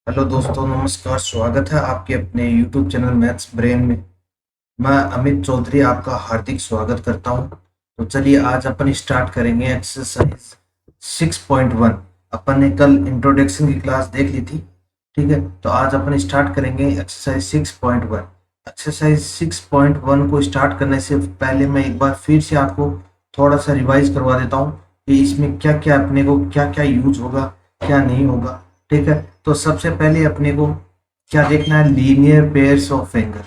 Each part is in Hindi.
हेलो दोस्तों, नमस्कार। स्वागत है आपके अपने YouTube चैनल मैथ्स ब्रेन में। मैं अमित चौधरी आपका हार्दिक स्वागत करता हूं। तो चलिए आज अपन स्टार्ट करेंगे एक्सरसाइज 6.1। अपन ने कल इंट्रोडक्शन की क्लास देख ली थी, ठीक है। तो आज अपन स्टार्ट करेंगे एक्सरसाइज 6.1। एक्सरसाइज 6.1 को स्टार्ट करने से पहले मैं एक बार फिर से आपको थोड़ा सा रिवाइज करवा देता हूँ कि इसमें क्या क्या अपने को क्या क्या यूज होगा, क्या नहीं होगा, ठीक है। तो सबसे पहले अपने को क्या देखना है, लीनियर पेयर्स ऑफ एंगल।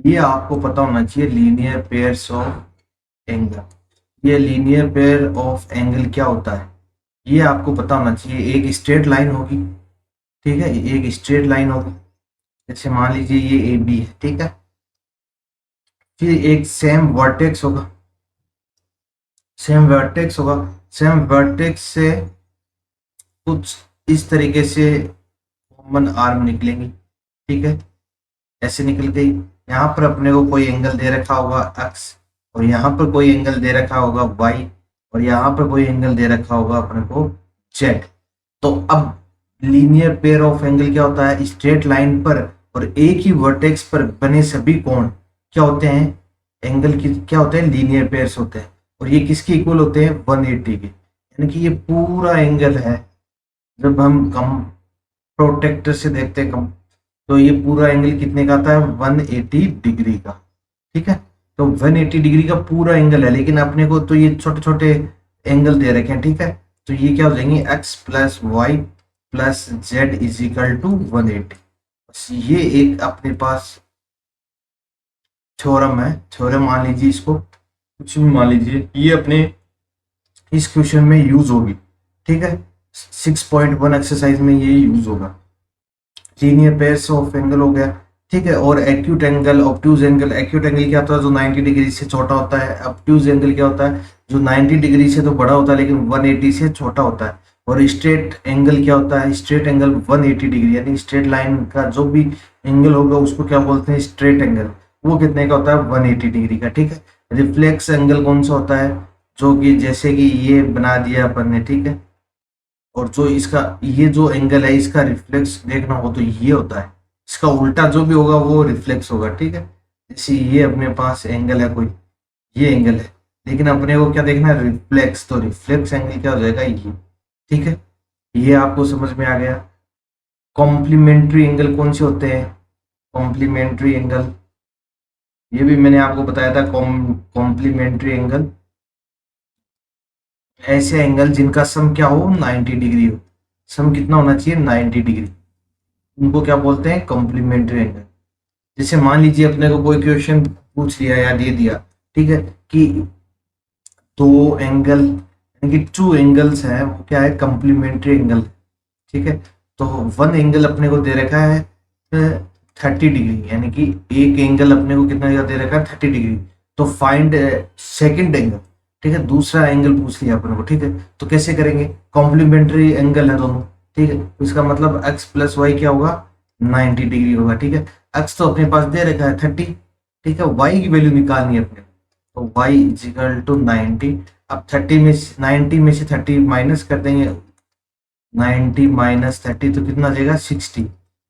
ये आपको पता होना चाहिए, लीनियर पेयर्स ऑफ एंगल। ये लीनियर पेयर ऑफ एंगल क्या होता है ये आपको पता होना चाहिए। एक स्ट्रेट लाइन होगी, ठीक है, एक स्ट्रेट लाइन होगी। जैसे मान लीजिए ये ए बी है, ठीक है। फिर एक सेम वर्टेक्स होगा, सेम वर्टेक्स होगा। सेम वर्टेक्स से कुछ इस तरीके से कॉमन आर्म निकलेंगी, ठीक है। ऐसे निकल गई। यहाँ पर अपने को कोई एंगल दे रखा होगा एक्स, और यहाँ पर कोई एंगल दे रखा होगा वाई, और यहाँ पर कोई एंगल दे रखा होगा अपने को जेड। तो अब लीनियर पेयर ऑफ एंगल क्या होता है, स्ट्रेट लाइन पर और एक ही वर्टेक्स पर बने सभी कोण क्या होते हैं, एंगल की क्या होते हैं, लीनियर पेयर्स होते हैं। और ये किसके इक्वल होते हैं, 180 के। यानी कि ये पूरा एंगल है, जब हम कम प्रोटेक्टर से देखते हैं कम, तो ये पूरा एंगल कितने का आता है, 180 डिग्री का, ठीक है। तो 180 डिग्री का पूरा एंगल है, लेकिन अपने को तो ये छोटे छोटे एंगल दे रखे हैं, ठीक है। तो ये क्या हो जाएंगे, x plus Y plus Z is equal to 180। बस ये एक अपने पास थ्योरम है। थ्योरम मान लीजिए, इसको कुछ भी मान लीजिए, ये अपने इस क्वेश्चन में यूज होगी, ठीक है। 6.1 एक्सरसाइज में ये यूज होगा। लीनियर पेयर्स ऑफ एंगल हो गया, ठीक है। और acute angle, obtuse angle. Acute angle क्या होता है, जो 90 डिग्री से छोटा होता है। ऑब्ट्यूज एंगल क्या होता है, जो 90 डिग्री से तो बड़ा होता है लेकिन 180 से छोटा होता है। और स्ट्रेट एंगल क्या होता है, स्ट्रेट एंगल 180 डिग्री, यानी स्ट्रेट लाइन का जो भी एंगल होगा उसको क्या बोलते हैं, स्ट्रेट एंगल। वो कितने का होता है, 180 डिग्री का, ठीक है। रिफ्लेक्स एंगल कौन सा होता है, जो कि जैसे कि ये बना दिया अपन ने, ठीक है। और जो इसका ये जो एंगल है, इसका रिफ्लेक्स देखना हो तो ये होता है। इसका उल्टा जो भी होगा वो रिफ्लेक्स होगा, ठीक है। जैसे ये अपने पास एंगल है कोई, ये एंगल है, लेकिन अपने को क्या देखना है, रिफ्लेक्स। तो रिफ्लेक्स एंगल क्या हो जाएगा, ये, ठीक है। ये आपको समझ में आ गया। कॉम्प्लीमेंट्री एंगल कौन से होते हैं, कॉम्प्लीमेंट्री एंगल, ये भी मैंने आपको बताया था। कॉम्प्लीमेंट्री एंगल ऐसे एंगल जिनका सम क्या हो, 90 डिग्री हो। सम कितना होना चाहिए, 90 डिग्री। उनको क्या बोलते हैं, कॉम्प्लीमेंट्री एंगल। जैसे मान लीजिए अपने को कोई क्वेश्चन पूछ लिया या दे दिया, ठीक है, कि दो एंगल यानी कि टू एंगल्स हैं, वो क्या है, कॉम्प्लीमेंट्री एंगल, ठीक है। तो वन एंगल अपने को दे रखा है 30 डिग्री, यानी कि एक एंगल अपने को कितना दे रखा है, 30 डिग्री। तो फाइंड सेकंड एंगल, ठीक है। दूसरा एंगल पूछ लिया अपने को, ठीक है। तो कैसे करेंगे, कॉम्प्लीमेंट्री एंगल है दोनों, ठीक है। तो इसका मतलब x प्लस वाई क्या होगा, 90 डिग्री होगा, ठीक है। x तो अपने पास दे रखा है 30, ठीक है। y की वैल्यू निकालनी है अपने को, तो y इज इक्वल टू 90। अब 30 में 90 में से 30 माइनस कर देंगे, 90 माइनस 30 तो कितना आ जाएगा, 60।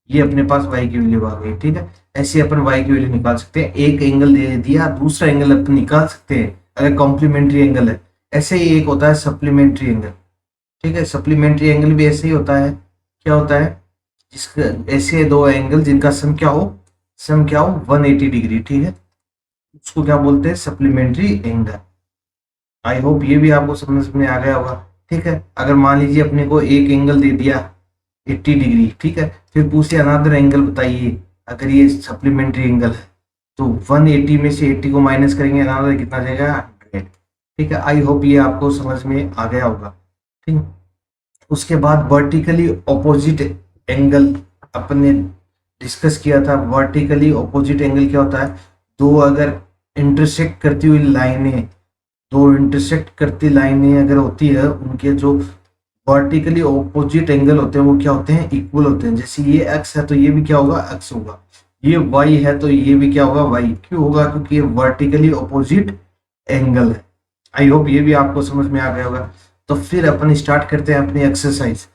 ये अपने पास y की वैल्यू आ गई, ठीक है। ऐसे अपन y की वैल्यू निकाल सकते हैं। एक एंगल दे दिया, दूसरा एंगल अपन निकाल सकते हैं अगर कॉम्प्लीमेंट्री एंगल है। ऐसे ही एक होता है सप्लीमेंट्री एंगल, ठीक है। सप्लीमेंट्री एंगल भी ऐसे ही होता है। क्या होता है, जिसका ऐसे दो एंगल जिनका सम क्या हो 180 डिग्री, ठीक है, उसको क्या बोलते हैं, सप्लीमेंट्री एंगल। आई होप ये भी आपको समझ में आ गया होगा, ठीक है। अगर मान लीजिए अपने को एक एंगल दे दिया 80 डिग्री, ठीक है, फिर पूछे अनदर एंगल बताइए, अगर ये सप्लीमेंट्री एंगल है तो 180 में से 80 को माइनस करेंगे, अनदर कितना जाएगा, 100, ठीक है। आई होप ये आपको समझ में आ गया होगा, ठीक है। उसके बाद वर्टिकली ऑपोजिट एंगल अपन ने डिस्कस किया था। वर्टिकली ऑपोजिट एंगल क्या होता है, दो अगर इंटरसेक्ट करती हुई लाइनें, दो इंटरसेक्ट करती लाइनें अगर होती है, उनके जो वर्टिकली ऑपोजिट एंगल होते हैं वो क्या होते हैं, इक्वल होते हैं। जैसे ये x है तो ये भी क्या होगा, x होगा। ये y है तो ये भी क्या होगा, y। क्यों होगा, क्योंकि ये वर्टिकली ऑपोजिट एंगल है। आई होप ये भी आपको समझ में आ गया होगा। तो फिर अपन स्टार्ट करते हैं अपनी एक्सरसाइज।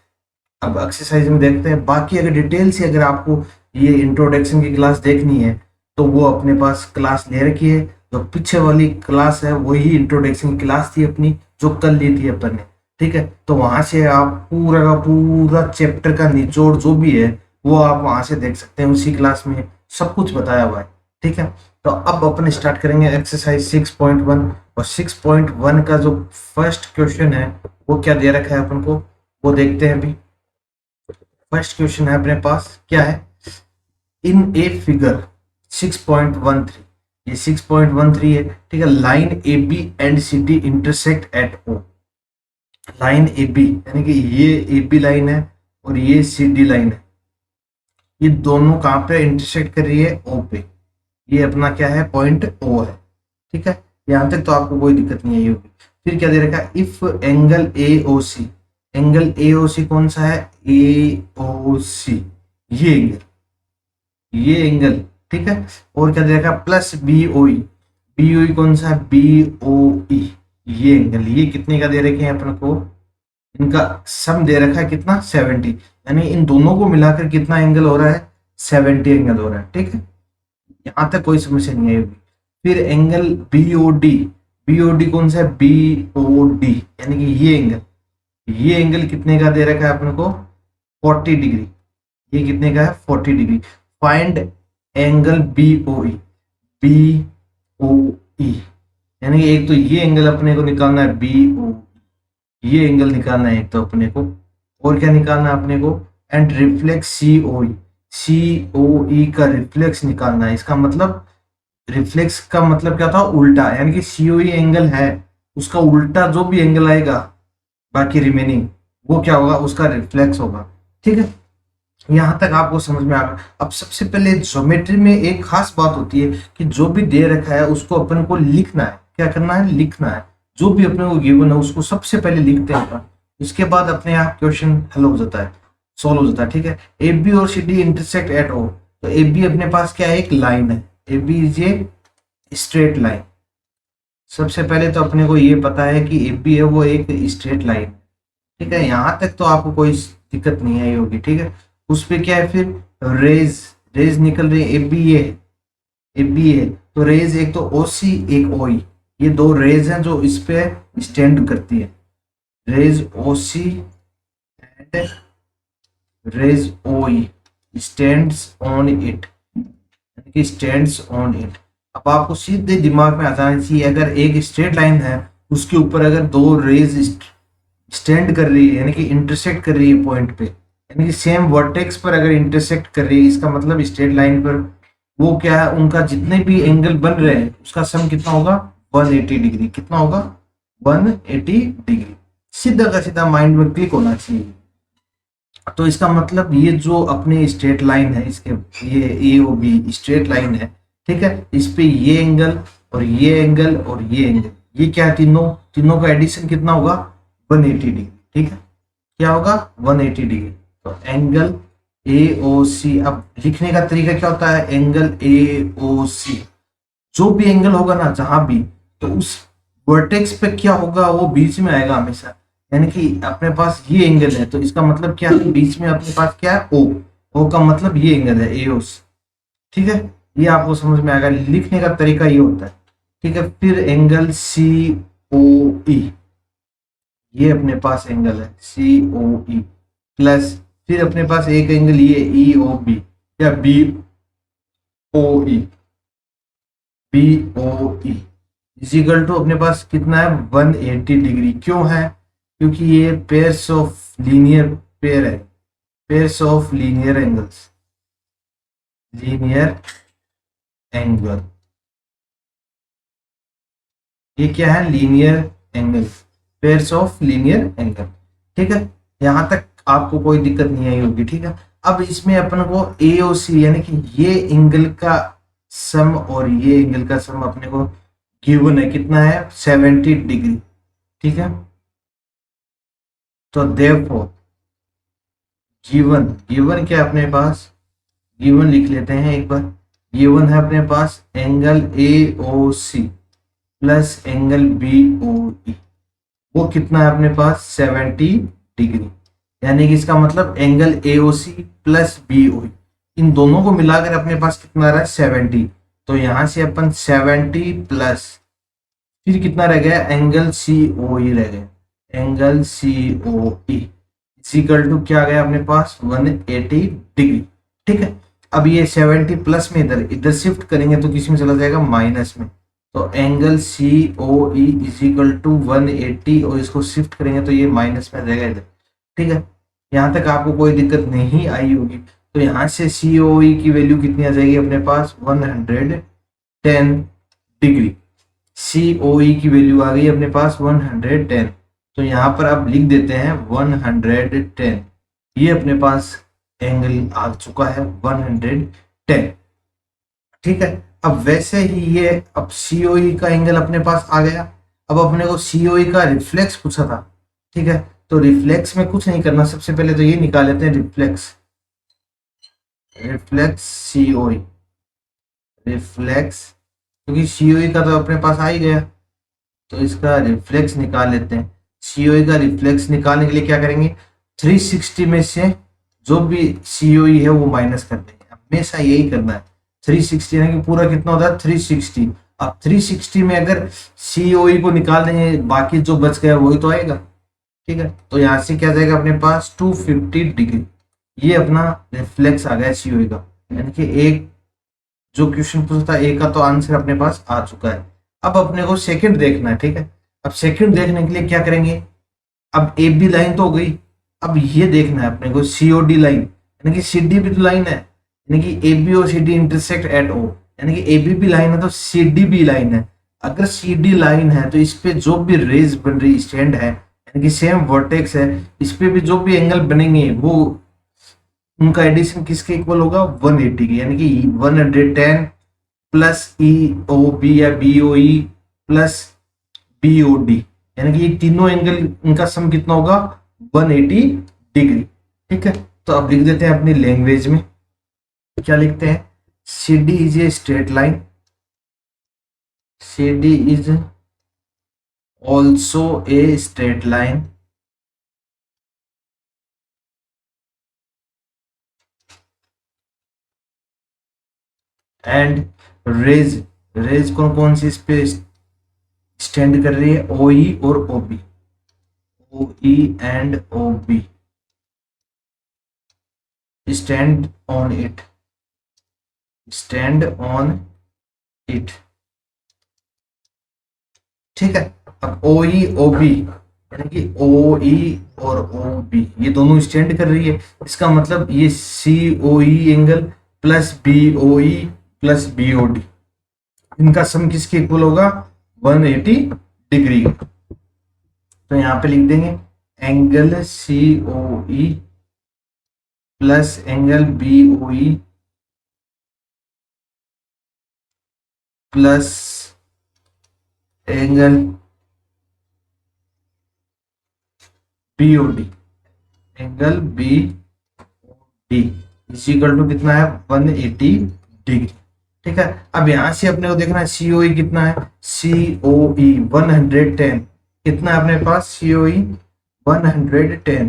अब एक्सरसाइज में देखते हैं। बाकी अगर डिटेल से अगर आपको ये इंट्रोडक्शन की क्लास देखनी है तो वो अपने पास क्लास ले रखी है। जो पीछे वाली क्लास है वही इंट्रोडक्शन की क्लास थी अपनी, जो कल ली थी अपन ने, ठीक है। तो वहां से आप पूरा का पूरा चैप्टर का निचोड़ जो भी है वो आप वहां से देख सकते हैं। उसी क्लास में सब कुछ बताया हुआ है, ठीक है। तो अब अपन स्टार्ट करेंगे एक्सरसाइज 6.1। और 6.1 का जो फर्स्ट क्वेश्चन है वो क्या दे रखा है अपन को, वो देखते हैं अभी। फर्स्ट क्वेश्चन है अपने पास, क्या है, इन ए फिगर 6.13, ये 6.13 है, ठीक है। Line A B and C D intersect at O. Line A B यानी कि ये ए बी लाइन है और ये सी डी लाइन है, ये दोनों कहाँ पे इंटरसेक्ट कर रही है, ओ पे। ये अपना क्या है, पॉइंट ओ है, ठीक है। यहां तक तो आपको कोई दिक्कत नहीं आई होगी। फिर क्या दे रखा है, if angle A O C, angle A O C कौन सा है, ए ओ सी, ये एंगल, ये एंगल, ठीक है। और क्या दे रखा है, plus B O E, B O ई कौन सा है, बी ओ ई, ये एंगल, ये कितने का दे रखे हैं अपन को, इनका सम दे रखा है कितना, 70। यानी इन दोनों को मिलाकर कितना एंगल हो रहा है, 70 एंगल हो रहा है, ठीक है। यहां तक कोई समस्या नहीं आएगी। फिर एंगल बीओडी, बीओडी कौन सा है, बीओडी यानी कि ये एंगल, ये एंगल कितने का दे रखा है अपने को, 40 डिग्री। ये कितने का है, 40 degree. Find angle BOE, BOE यानी कि एक तो ये एंगल अपने को निकालना है बीओ, ये एंगल निकालना है एक तो अपने को, और क्या निकालना है अपने को, एंड रिफ्लेक्स सीओई, सीओई का रिफ्लेक्स निकालना है। इसका मतलब, रिफ्लेक्स का मतलब क्या था, उल्टा, यानी कि सीओई एंगल है उसका उल्टा जो भी एंगल आएगा बाकी रिमेनिंग, वो क्या होगा, उसका रिफ्लेक्स होगा, ठीक है। यहां तक आपको समझ में आ गया। अब सबसे पहले ज्योमेट्री में एक खास बात होती है कि जो भी दे रखा है उसको अपन को लिखना है। क्या करना है, लिखना है। जो भी अपने को गिवन है उसको सबसे पहले लिखते हैं अपन, इसके बाद अपने आप क्वेश्चन हल हो जाता है, सॉल्व हो जाता है, ठीक है। ए बी और सी डी इंटरसेक्ट एट ओ, तो ए बी अपने पास क्या है, एक लाइन है, A B is a straight line. सबसे पहले तो अपने को ये पता है कि ए बी है वो एक स्ट्रेट लाइन, ठीक है। यहां तक तो आपको कोई दिक्कत नहीं आई होगी, ठीक है। उस पे क्या है, फिर रेज, रेज निकल रही है, ए बी है, ए बी है, तो रेज एक तो ओ सी एक ओ ई, ये दो रेज हैं जो इस पे स्टैंड करती है, rays O C and rays O E stands on it, यानी कि स्टैंड्स ऑन इट। अब आपको सीधे दिमाग में आ जाना चाहिए, अगर एक स्ट्रेट लाइन है उसके ऊपर अगर दो रेज स्टैंड कर रही है यानी कि इंटरसेक्ट कर रही है पॉइंट पे, यानी कि सेम वर्टेक्स पर अगर इंटरसेक्ट कर रही है, इसका मतलब स्ट्रेट लाइन पर वो क्या है, उनका जितने भी एंगल बन रहे हैं उसका सम कितना होगा, 180 डिग्री। कितना होगा, 180 डिग्री। सीधा का सीधा माइंड में क्लिक होना चाहिए। तो इसका मतलब ये जो अपने स्ट्रेट लाइन है, इसके ये ए ओ बी स्ट्रेट लाइन है, ठीक है। इस पे ये एंगल और ये एंगल और ये एंगल, ये क्या है, तीनों तीनों का एडिशन कितना होगा, 180 डिग्री, ठीक है। क्या होगा, 180 डिग्री। तो एंगल ए ओ सी, अब लिखने का तरीका क्या होता है, एंगल ए ओ सी, जो भी एंगल होगा ना जहां भी, तो उस वर्टेक्स पे क्या होगा, वो बीच में आएगा हमेशा। यानी कि अपने पास ये एंगल है तो इसका मतलब क्या है, बीच में अपने पास क्या है, ओ, ओ का मतलब ये एंगल है, ए ओ सी, ठीक है। ये आपको समझ में आएगा, लिखने का तरीका ये होता है, ठीक है। फिर एंगल सी ओ ई, ये अपने पास एंगल है सी ओ ई, प्लस फिर अपने पास एक एंगल ये ई ओ बी या B O E, B O E is equal to अपने पास कितना है, 180 डिग्री। क्यों है, क्योंकि ये पेयर्स ऑफ लीनियर पेयर है, pairs of linear angles, linear angle, ये क्या है, linear angle, pairs of linear angle, ठीक है। यहां तक आपको कोई दिक्कत नहीं आई होगी, ठीक है। अब इसमें अपन को ए ओ सी यानी कि ये एंगल का सम और ये एंगल का सम अपने को गिवन है, कितना है, 70 डिग्री, ठीक है। तो देयरफॉर गिवन, गिवन क्या है अपने पास, गिवन लिख लेते हैं एक बार। गिवन है अपने पास angle A O C plus angle B O E, वो कितना है अपने पास, 70 डिग्री, यानी कि इसका मतलब एंगल AOC प्लस BOE, इन दोनों को मिलाकर अपने पास कितना रहा है 70। तो यहां से अपन 70 प्लस फिर कितना रह गया एंगल COE रह गया, एंगल COE इक्वल टू क्या आ गया अपने पास 180 डिग्री। ठीक है, अब ये 70 प्लस में इधर इधर शिफ्ट करेंगे तो किस में चला जाएगा माइनस में। तो angle COE is equal to 180 और इसको शिफ्ट करेंगे तो ये माइनस में जाएगा इधर। ठीक है, यहाँ तक आपको कोई दिक्कत नहीं आई होगी। तो यहाँ से COE की वैल्यू कितनी आ जाएगी अपने पास 110 डिग्री। COE की वैल्यू आ गई अपने पास 110। तो यहाँ पर आप लिख देते हैं 110, ये अपने पास एंगल आ चुका है 110। ठीक है, अब वैसे ही ये अब COE का एंगल अपने पास आ गया। अब अपने को COE का रिफ्लेक्स पूछा था। ठीक है, तो रिफ्लेक्स में कुछ नहीं करना, सबसे पहले तो ये निकाल लेते हैं रिफ्लेक्स, रिफ्लेक्स COE, रिफ्लेक्स, क्योंकि COE का तो अपने पास आ ही गया तो इसका रिफ्लेक्स निकाल लेते हैं। COE का रिफ्लेक्स निकालने के लिए क्या करेंगे, 360 में से जो भी COE है वो माइनस कर देंगे, हमेशा यही करना है। 360 यानी कि पूरा कितना होता है 360। अब 360 में अगर COE को निकाल देंगे बाकी जो बच गया वही तो आएगा। ठीक है, तो यहाँ से क्या जाएगा अपने पास 250 डिग्री, ये अपना रिफ्लेक्स आ गया COE का। यानी कि एक जो क्वेश्चन पूछा था एक का तो आंसर अपने पास आ चुका है। अब अपने को सेकंड देखना है। ठीक है, अब सेकंड देखने के लिए क्या करेंगे, अब AB लाइन तो हो गई, अब ये देखना है अपने को COD लाइन, यानी कि CD भी तो लाइन है, यानी कि AB और CD इंटरसेक्ट एट O, यानी कि AB भी लाइन है तो CD भी लाइन है। अगर CD लाइन है तो इस पे जो भी रेज बन रही स्टैंड है, यानी कि सेम वर्टेक्स है, इस पे भी जो भी एंगल बनेंगे वो उनका एडिशन किसके इक्वल होगा 180 के, यानी कि 110 प्लस EOB या BOE प्लस BOD, यानी कि ये तीनों एंगल इनका सम कितना होगा 180 डिग्री। ठीक है, तो अब लिख देते हैं अपनी लैंग्वेज में, क्या लिखते हैं, CD is a straight line, CD is also a straight line and rays, rays कौन कौन सी इस पे स्टैंड कर रही है OE और OB, OE and OB stand on it, stand on it. ठीक है, अब OE OB यानी कि OE और OB ये दोनों स्टैंड कर रही है, इसका मतलब ये COE angle plus BOE plus BOD इनका सम किसके इक्वल होगा 180 डिग्री। तो यहाँ पे लिख देंगे angle COE plus angle BOE plus angle BOD, angle BOD is equal to कितना है 180 डिग्री। ठीक है, अब यहां से अपने को देखना है COE कितना है, COE 110 कितना है अपने पास COE 110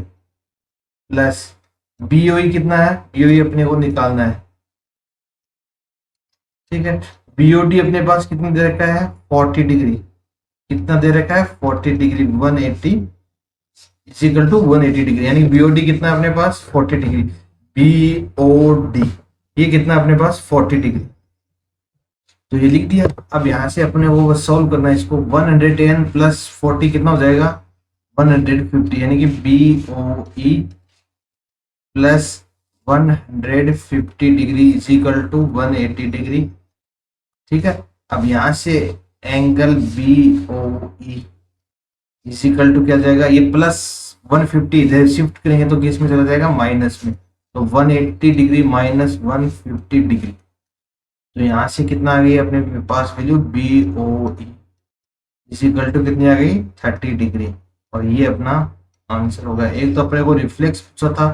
प्लस BOE कितना है, BOE अपने को निकालना है। ठीक है, BOD अपने पास कितना दे रखा है 40 डिग्री, कितना दे रखा है 40 degree 180 is equal to 180 degree, यानी BOD कितना है अपने पास 40 डिग्री, BOD ये कितना अपने पास 40 डिग्री। तो ये लिख दिया। अब यहाँ से अपने वो बस सॉल्व करना है इसको, 110 प्लस 40 कितना हो जाएगा 150, यानी कि BOE plus 150 degree is equal to 180 degree. ठीक है, अब यहाँ से angle BOE is equal to क्या जाएगा, ये प्लस 150 इधर शिफ्ट करेंगे तो किस में चला जाएगा माइनस में, तो 180 डिग्री माइनस 150 डिग्री। तो यहाँ से कितना आ गई अपने पास value BOE is equal to कितनी आ गई 30 डिग्री, और ये अपना आंसर होगा। एक तो अपने को रिफ्लेक्स पूछा था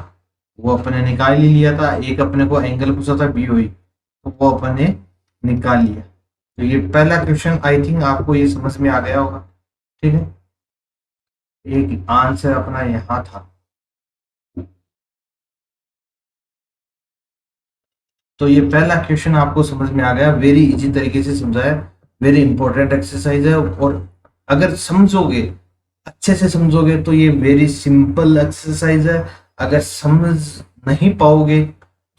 वो अपने निकाल ही लिया था, एक अपने को एंगल पूछा था BOE तो वो अपने निकाल लिया। तो ये पहला क्वेश्चन आई थिंक आपको ये समझ में आ गया होगा। ठीक है, एक आंसर अपना यहाँ था। तो ये पहला क्वेश्चन आपको समझ में आ गया, वेरी इजी तरीके से समझाया, वेरी इंपॉर्टेंट एक्सरसाइज है। और अगर समझोगे, अच्छे से समझोगे तो ये वेरी सिंपल एक्सरसाइज है। अगर समझ नहीं पाओगे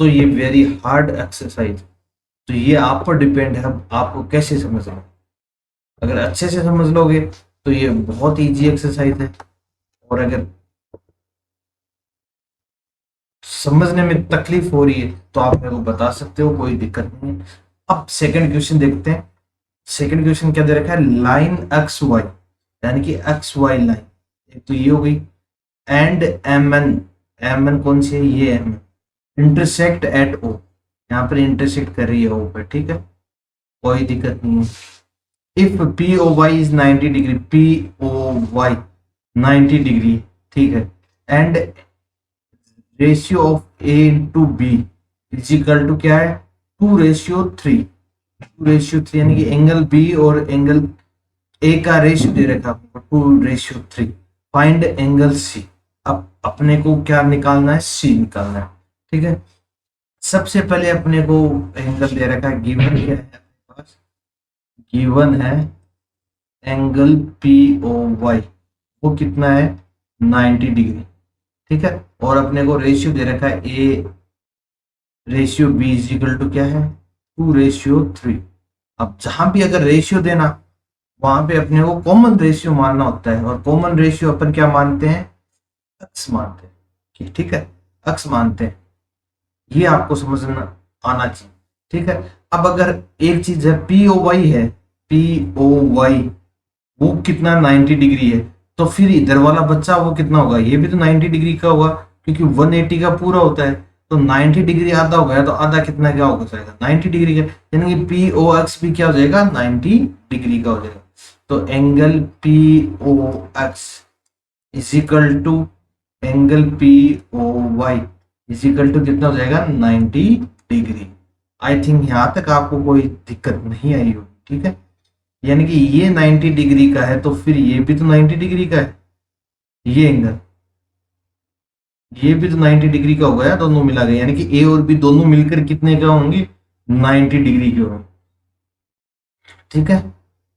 तो ये वेरी हार्ड एक्सरसाइज। तो ये आप पर डिपेंड है, आपको कैसे समझना। अगर अच्छे से समझ लोगे तो ये बहुत इजी एक्सरसाइज है, और अगर समझने में तकलीफ हो रही है तो आप मेरे को बता सकते हो, कोई दिक्कत नहीं है। अब सेकंड क्वेश्चन देखते हैं। सेकंड क्वेश्चन क्या दे रखा है, लाइन एक्स वाई, यानी कि एक्स वाई लाइन, एक तो ये हो गई, and M N, M N कौन सी है, ये M N intersect at O, यहाँ पर इंटरसेक्ट कर रही है ओ पे, ठीक है, कोई दिक्कत नहीं है। If P O Y is 90 degree, P O Y 90 degree, ठीक है, and ratio of A into B is equal to क्या है, 2:3, 2:3, यानी कि एंगल बी और एंगल ए का रेशियो दे रखा है 2:3, फाइंड एंगल सी। अब अपने को क्या निकालना है, सी निकालना है, ठीक है। सबसे पहले अपने को एंगल दे रखा है, गिवन क्या है अपने पास, गिवन है एंगल पी ओ वाई, वो कितना है 90 डिग्री, ठीक है। और अपने को रेशियो दे रखा है A ratio B is equal to क्या है 2:3। अब जहां भी अगर रेशियो देना, वहां पे अपने को कॉमन रेशियो मानना होता है, और कॉमन रेशियो अपन क्या मानते हैं, अक्स मानते हैं, ठीक है, अक्स मानते हैं। ये आपको समझना आना चाहिए, ठीक है। अब अगर एक चीज है पी ओ वाई है, पी ओ वाई वो कितना 90 डिग्री है, तो फिर इधर वाला बच्चा वो कितना होगा, ये भी तो 90 डिग्री का होगा, क्योंकि 180 का पूरा होता है। तो 90 डिग्री आधा हो गया, तो आधा कितना क्या हो जाएगा 90 डिग्री का, यानी कि पी ओ एक्स भी क्या हो जाएगा 90 डिग्री का हो जाएगा। तो angle P O X is equal to angle P O Y is equal to कितना हो जाएगा 90 डिग्री। आई थिंक यहाँ तक आपको कोई दिक्कत नहीं आई होगी, ठीक है। यानी कि ये 90 डिग्री का है, तो फिर ये भी तो 90 डिग्री का है, ये एंगल ये भी तो 90 डिग्री का हो गया, दोनों मिला गया, यानी कि ए और बी दोनों मिलकर कितने का होंगे 90 डिग्री के होंगे, ठीक है।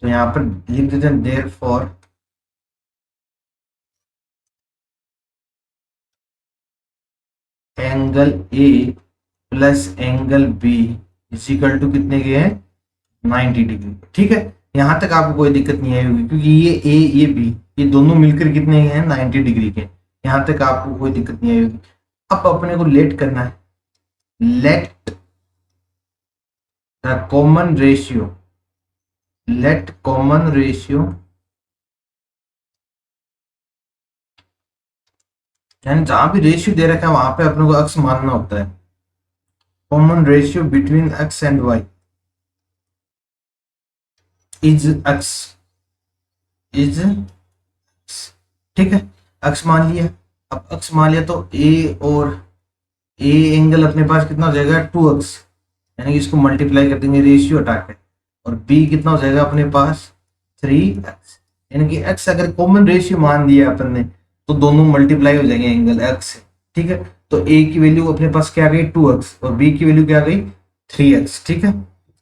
तो यहाँ पर लिख देते हैं therefore angle A plus angle B is equal to कितने के हैं 90 डिग्री, ठीक है। यहां तक आपको कोई दिक्कत नहीं आई होगी, क्योंकि ये ए ये बी ये दोनों मिलकर कितने हैं 90 डिग्री के, यहां तक आपको कोई दिक्कत नहीं आई होगी। अब अपने को लेट करना है, let the common ratio, late common ratio, यानी जहां भी रेशियो दे रखा है वहां पे अपने को अक्स मानना होता है। Common ratio between X and Y is X, is ठीक है, अक्स मान लिया। अब अक्स मान लिया तो ए और ए एंगल अपने पास कितना हो जाएगा 2x, यानी कि इसको मल्टीप्लाई कर देंगे रेशियो हटा के, और बी कितना हो जाएगा अपने पास 3x, यानी कि x अगर कॉमन रेशियो मान दिया अपन ने तो दोनों मल्टीप्लाई हो जाएंगे एंगल x से, ठीक है। तो a की वैल्यू अपने पास क्या आ गई 2x और b की वैल्यू क्या आ गई 3x, ठीक है।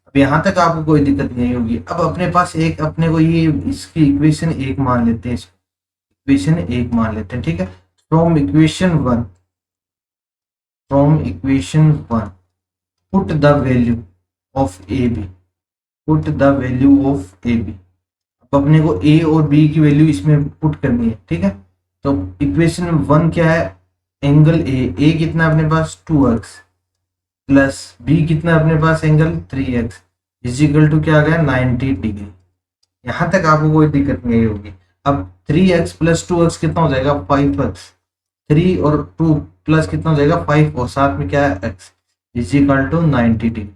अब यहाँ तक आपको कोई दिक्कत नहीं होगी। अब अपने पास एक अपने को ये इसकी इक्वेशन एक मान लेते हैं, इक्वेशन एक मान लेते हैं, ठीक है। From equation one, from equation one put the value of A B, put the value of A B. अब अपने को ए और बी की वैल्यू इसमें पुट करनी है, ठीक है। तो इक्वेशन वन क्या है, एंगल ए कितना है अपने पास 2x प्लस बी कितना है अपने पास angle 3x is equal to क्या आ गया 90 डिग्री। यहां तक आपको कोई दिक्कत नहीं होगी। अब 3x प्लस 2x कितना हो जाएगा 5x, 3 और 2 प्लस कितना हो जाएगा 5 और साथ में क्या है x is equal to 90 degree.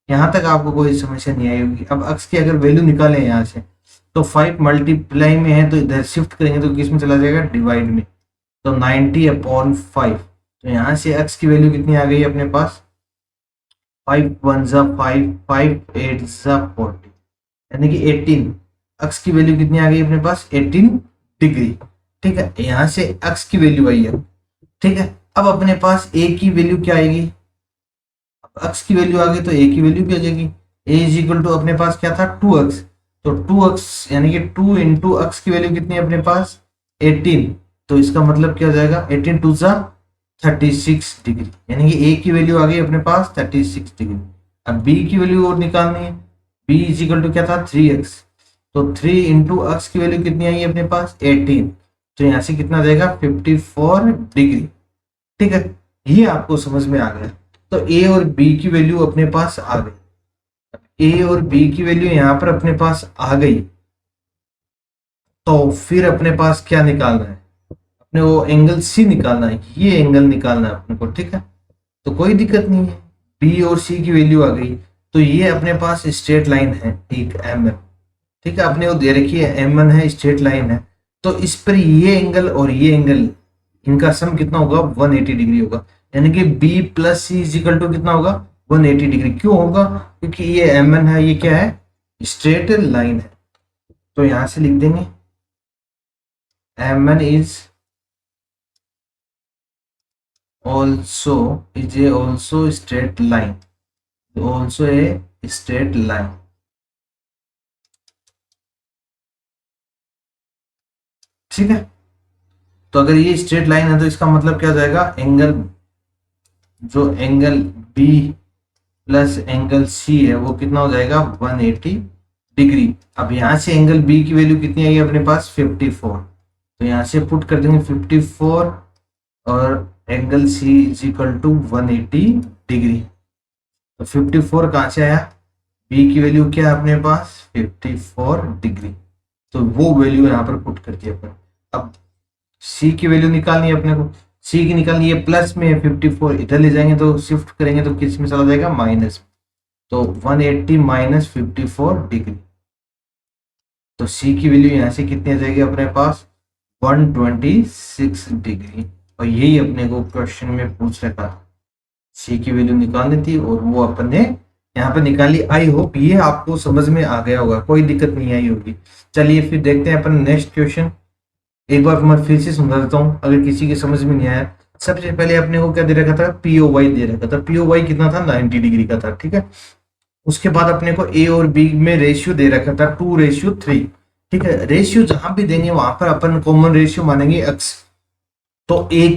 यहाँ तक आपको कोई समस्या नहीं आई होगी। अब x की अगर वैल्यू निकालें यहाँ से, तो 5 मल्टीप्लाई में है तो इधर शिफ्ट करेंगे तो किस में चला जाएगा डिवाइड में, तो 90/5। तो यहाँ से x की वैल्यू कितनी आ गई अपने पास 5 1 जा 5, 5 8 जा 40, यानी कि 18। x की वैल्यू कितनी आ गई अपने पास 18 डिग्री, ठीक है। यहाँ से x की वैल्यू आई है, ठीक है। अब अपने पास a की वैल्यू क्या आएगी, अक्स की वैल्यू आ गई तो ए की वैल्यू भी आ जाएगी। ए इज इक्वल टू अपने पास क्या था 2x, तो 2x यानी कि 2 इंटू अक्स की वैल्यू कितनी है अपने पास 18, तो इसका मतलब क्या हो जाएगा 18 टू सा 36 डिग्री, यानी कि ए की वैल्यू आ गई अपने पास 36 डिग्री। अब बी की वैल्यू और निकालनी है, बी इज इक्वल टू क्या था 3x, तो 3 इंटू अक्स की वैल्यू कितनी आई अपने पास 18, तो यहाँ से कितना जाएगा 54 डिग्री। ठीक है, ये आपको समझ में आ गया। तो ए और बी की वैल्यू अपने पास आ गई, ए और बी की वैल्यू यहां पर अपने पास आ गई, तो फिर अपने पास क्या निकालना है, अपने वो एंगल सी निकालना है, ये एंगल निकालना है अपने को। ठीक है, तो कोई दिक्कत नहीं है, बी और सी की वैल्यू आ गई, तो ये अपने पास स्ट्रेट लाइन है एक एम एन। ठीक है, अपने को दे रखी है एम एन है, स्ट्रेट लाइन है, तो इस पर ये एंगल और ये एंगल इनका सम कितना होगा 180 डिग्री होगा, यानी कि B plus C is equal to कितना होगा 180 डिग्री। क्यों होगा, क्योंकि ये एम एन है, ये क्या है स्ट्रेट लाइन है, तो यहां से लिख देंगे M N is also straight line, also a straight line। ठीक है, तो अगर ये स्ट्रेट लाइन है तो इसका मतलब क्या हो जाएगा, एंगल जो angle B plus angle C है वो कितना हो जाएगा 180 डिग्री। अब यहां से एंगल बी की वैल्यू कितनी आई अपने पास 54, तो यहां से पुट कर देंगे 54 और angle C is equal to 180 degree. तो 54 कहां से आया, बी की वैल्यू क्या है अपने पास 54 डिग्री, तो वो वैल्यू यहाँ पर पुट कर दिया अपन। अब सी की वैल्यू निकालनी है अपने को, सी की निकालनी है प्लस में 54, इधर ले जाएंगे तो शिफ्ट करेंगे तो किस में चला जाएगा माइनस, तो 180 माइनस 54 डिग्री, तो सी की वैल्यू यहाँ से कितनी आ जाएगी अपने पास 126 डिग्री। और यही अपने को क्वेश्चन में पूछ रखा, सी की वैल्यू निकालनी थी और वो अपन ने यहाँ पे निकाली। आई होप ये आपको समझ में आ गया होगा, कोई दिक्कत नहीं आई होगी। चलिए फिर देखते हैं अपन नेक्स्ट क्वेश्चन, एक बार मैं फिर से समझा देता हूँ अगर किसी की समझ में नहीं आया। सबसे पहले अपने को क्या दे रखा था, पीओ वाई दे रखा था, पीओ वाई कितना था 90 डिग्री का था। ठीक है, उसके बाद अपने को ए और बी में रेशियो दे रखा था 2:3। ठीक है, रेशियो जहां भी देंगे वहां पर अपन कॉमन रेशियो मानेंगे एक्स, तो ए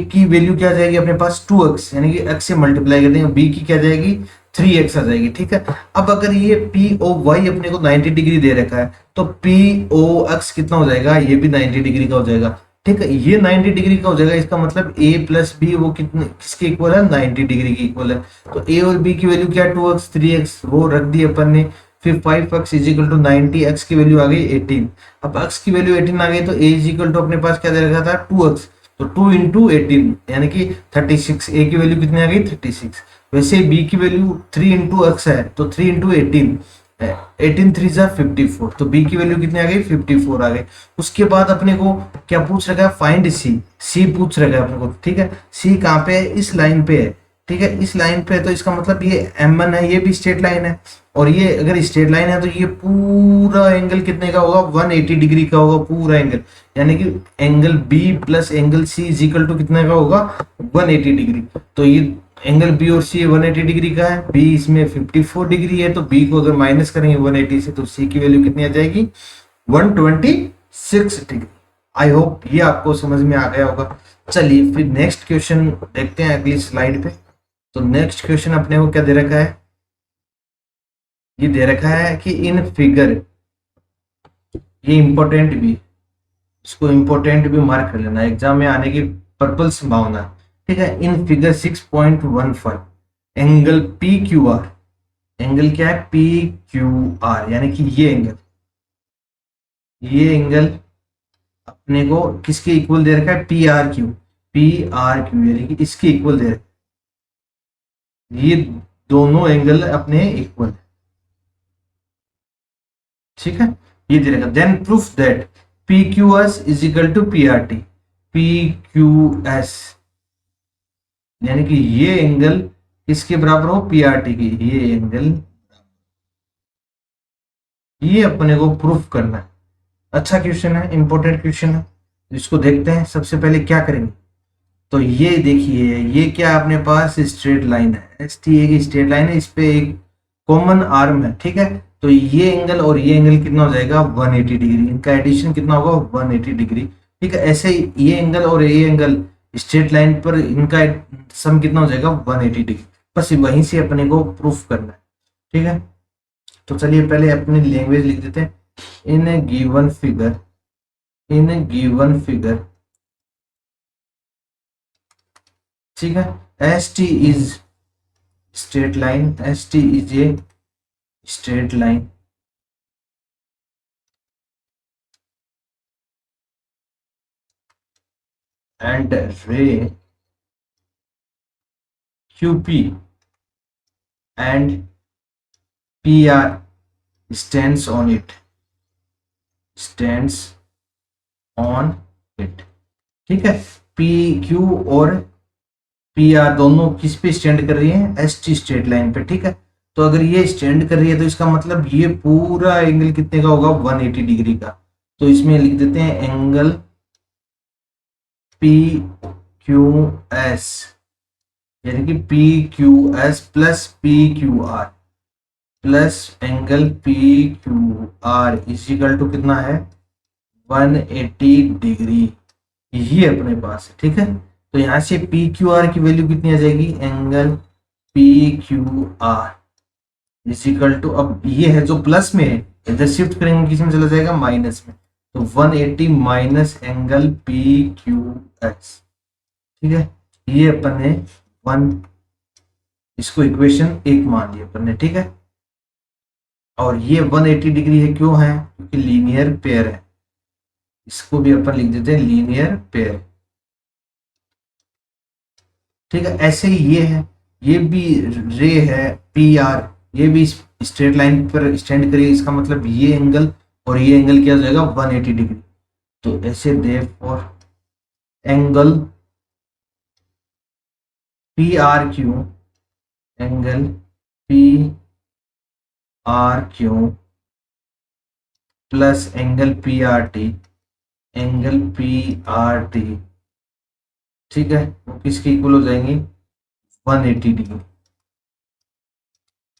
की वैल्यू क्या आ जाएगी अपने पास 2x, यानी कि x से मल्टीप्लाई कर देंगे, बी की क्या जाएगी 3x आ जाएगी। ठीक है, अब अगर ये पी ओ वाई अपने को 90 डिग्री दे रखा है तो पी ओ एक्स कितना हो जाएगा, ये भी 90 डिग्री का हो जाएगा। ठीक है, ये 90 डिग्री का हो जाएगा, इसका मतलब a प्लस बी वो कितने किसके इक्वल है 90 डिग्री के इक्वल है। तो a और b की वैल्यू क्या है 2x 3x वो रख दी अपन ने, फिर 5x is equal to 90, x की वैल्यू आ गई 18। अब x की वैल्यू 18 आ गई तो a इज इक्वल टू अपने पास क्या दे रखा था 2x, तो 2 इंटू 18 यानी कि 36, ए की वैल्यू कितनी आ गई 36। वैसे बी की वैल्यू 3 इंटू एक्स है तो 3 इंटू 18, 18 3 जा 54, तो बी की वैल्यू कितनी आ गई 54 आ गई। उसके बाद अपने को क्या पूछ रखा है फाइंड सी, सी पूछ रखा है अपने को। ठीक है, सी कहाँ पे है, इस लाइन पे है। ठीक है, इस लाइन पे है तो इसका मतलब ये M1 है, ये भी स्ट्रेट लाइन है, और ये अगर स्ट्रेट लाइन है तो ये पूरा एंगल कितने का होगा 180 डिग्री का होगा पूरा एंगल, यानी कि angle B plus angle C is equal to कितने का होगा 180 डिग्री। तो ये एंगल बी और सी 180 डिग्री का है, बी इसमें 54 डिग्री है, तो बी को अगर माइनस करेंगे 180 से तो सी की वैल्यू कितनी आ जाएगी 126 डिग्री। आई होप ये आपको समझ में आ गया होगा। चलिए फिर नेक्स्ट क्वेश्चन देखते हैं अगली स्लाइड पे। तो नेक्स्ट क्वेश्चन अपने को क्या दे रखा है, ये दे रखा है कि इन फिगर, ये इंपॉर्टेंट भी, इसको इंपॉर्टेंट भी मार्क कर लेना, एग्जाम में आने की प्रबल संभावना। ठीक है, in figure 6.15 angle P Q are, angle क्या है पी क्यू आर, यानी कि ये एंगल अपने को किसके इक्वल दे रखा है पी आर क्यू यानी कि इसके इक्वल दे रखा है, ये दोनों एंगल अपने इक्वल है। ठीक है, ये दे रखा, then proof that P Q S is equal to P R T, P Q S यानी कि ये एंगल किसके बराबर हो पी आर टी की, ये एंगल, ये अपने को प्रूफ करना है। अच्छा क्वेश्चन है, इंपॉर्टेंट क्वेश्चन है, इसको देखते हैं। सबसे पहले क्या करेंगे, तो ये देखिए, ये क्या अपने पास स्ट्रेट लाइन है, एस टी एक स्ट्रेट लाइन है, इस पे एक कॉमन आर्म है, ठीक है। तो ये एंगल और ये एंगल कितना हो जाएगा 180 डिग्री, इनका एडिशन कितना होगा 180 डिग्री, ठीक है। ऐसे ही ये एंगल और ये एंगल स्ट्रेट लाइन पर इनका सम कितना हो जाएगा 180 डिग्री। बस वहीं से अपने को प्रूफ करना है, ठीक है। तो चलिए पहले अपनी लैंग्वेज लिख देते हैं। In a given figure, in a given figure, ठीक है, S T is straight line, S T is a straight line and ray QP and PR stands on it, stands on it, ठीक है। पी क्यू और पी आर दोनों किस पे स्टैंड कर रही है, एस टी स्ट्रेट लाइन पे, ठीक है। तो अगर ये स्टैंड कर रही है तो इसका मतलब ये पूरा एंगल कितने का होगा 180 डिग्री का। तो इसमें लिख देते हैं एंगल पी क्यू एस, यानी कि P Q S plus P Q R plus angle P Q R is equal to कितना है 180 डिग्री, ये अपने पास है, ठीक है। तो यहां से पी क्यू आर की वैल्यू कितनी आ जाएगी, angle P Q R is equal to, अब ये है जो प्लस में है, इधर शिफ्ट करेंगे किस में चला जाएगा माइनस में, तो 180 minus angle P Q S, ठीक है। ये अपन ने वन, इसको इक्वेशन एक मान लिया अपन ने, ठीक है। और ये 180 डिग्री है, क्यों है, क्योंकि लीनियर पेयर है, इसको भी अपन लिख देते हैं लीनियर पेयर, ठीक है। ऐसे ही ये है, ये भी रे है पी आर, ये भी स्ट्रेट लाइन पर स्टैंड करिए, इसका मतलब ये एंगल और ये एंगल क्या हो जाएगा 180 डिग्री। तो ऐसे therefore angle P R Q, angle P R Q plus angle P R T, angle P R T, ठीक है, वो किसके इक्वल हो जाएंगे 180 डिग्री।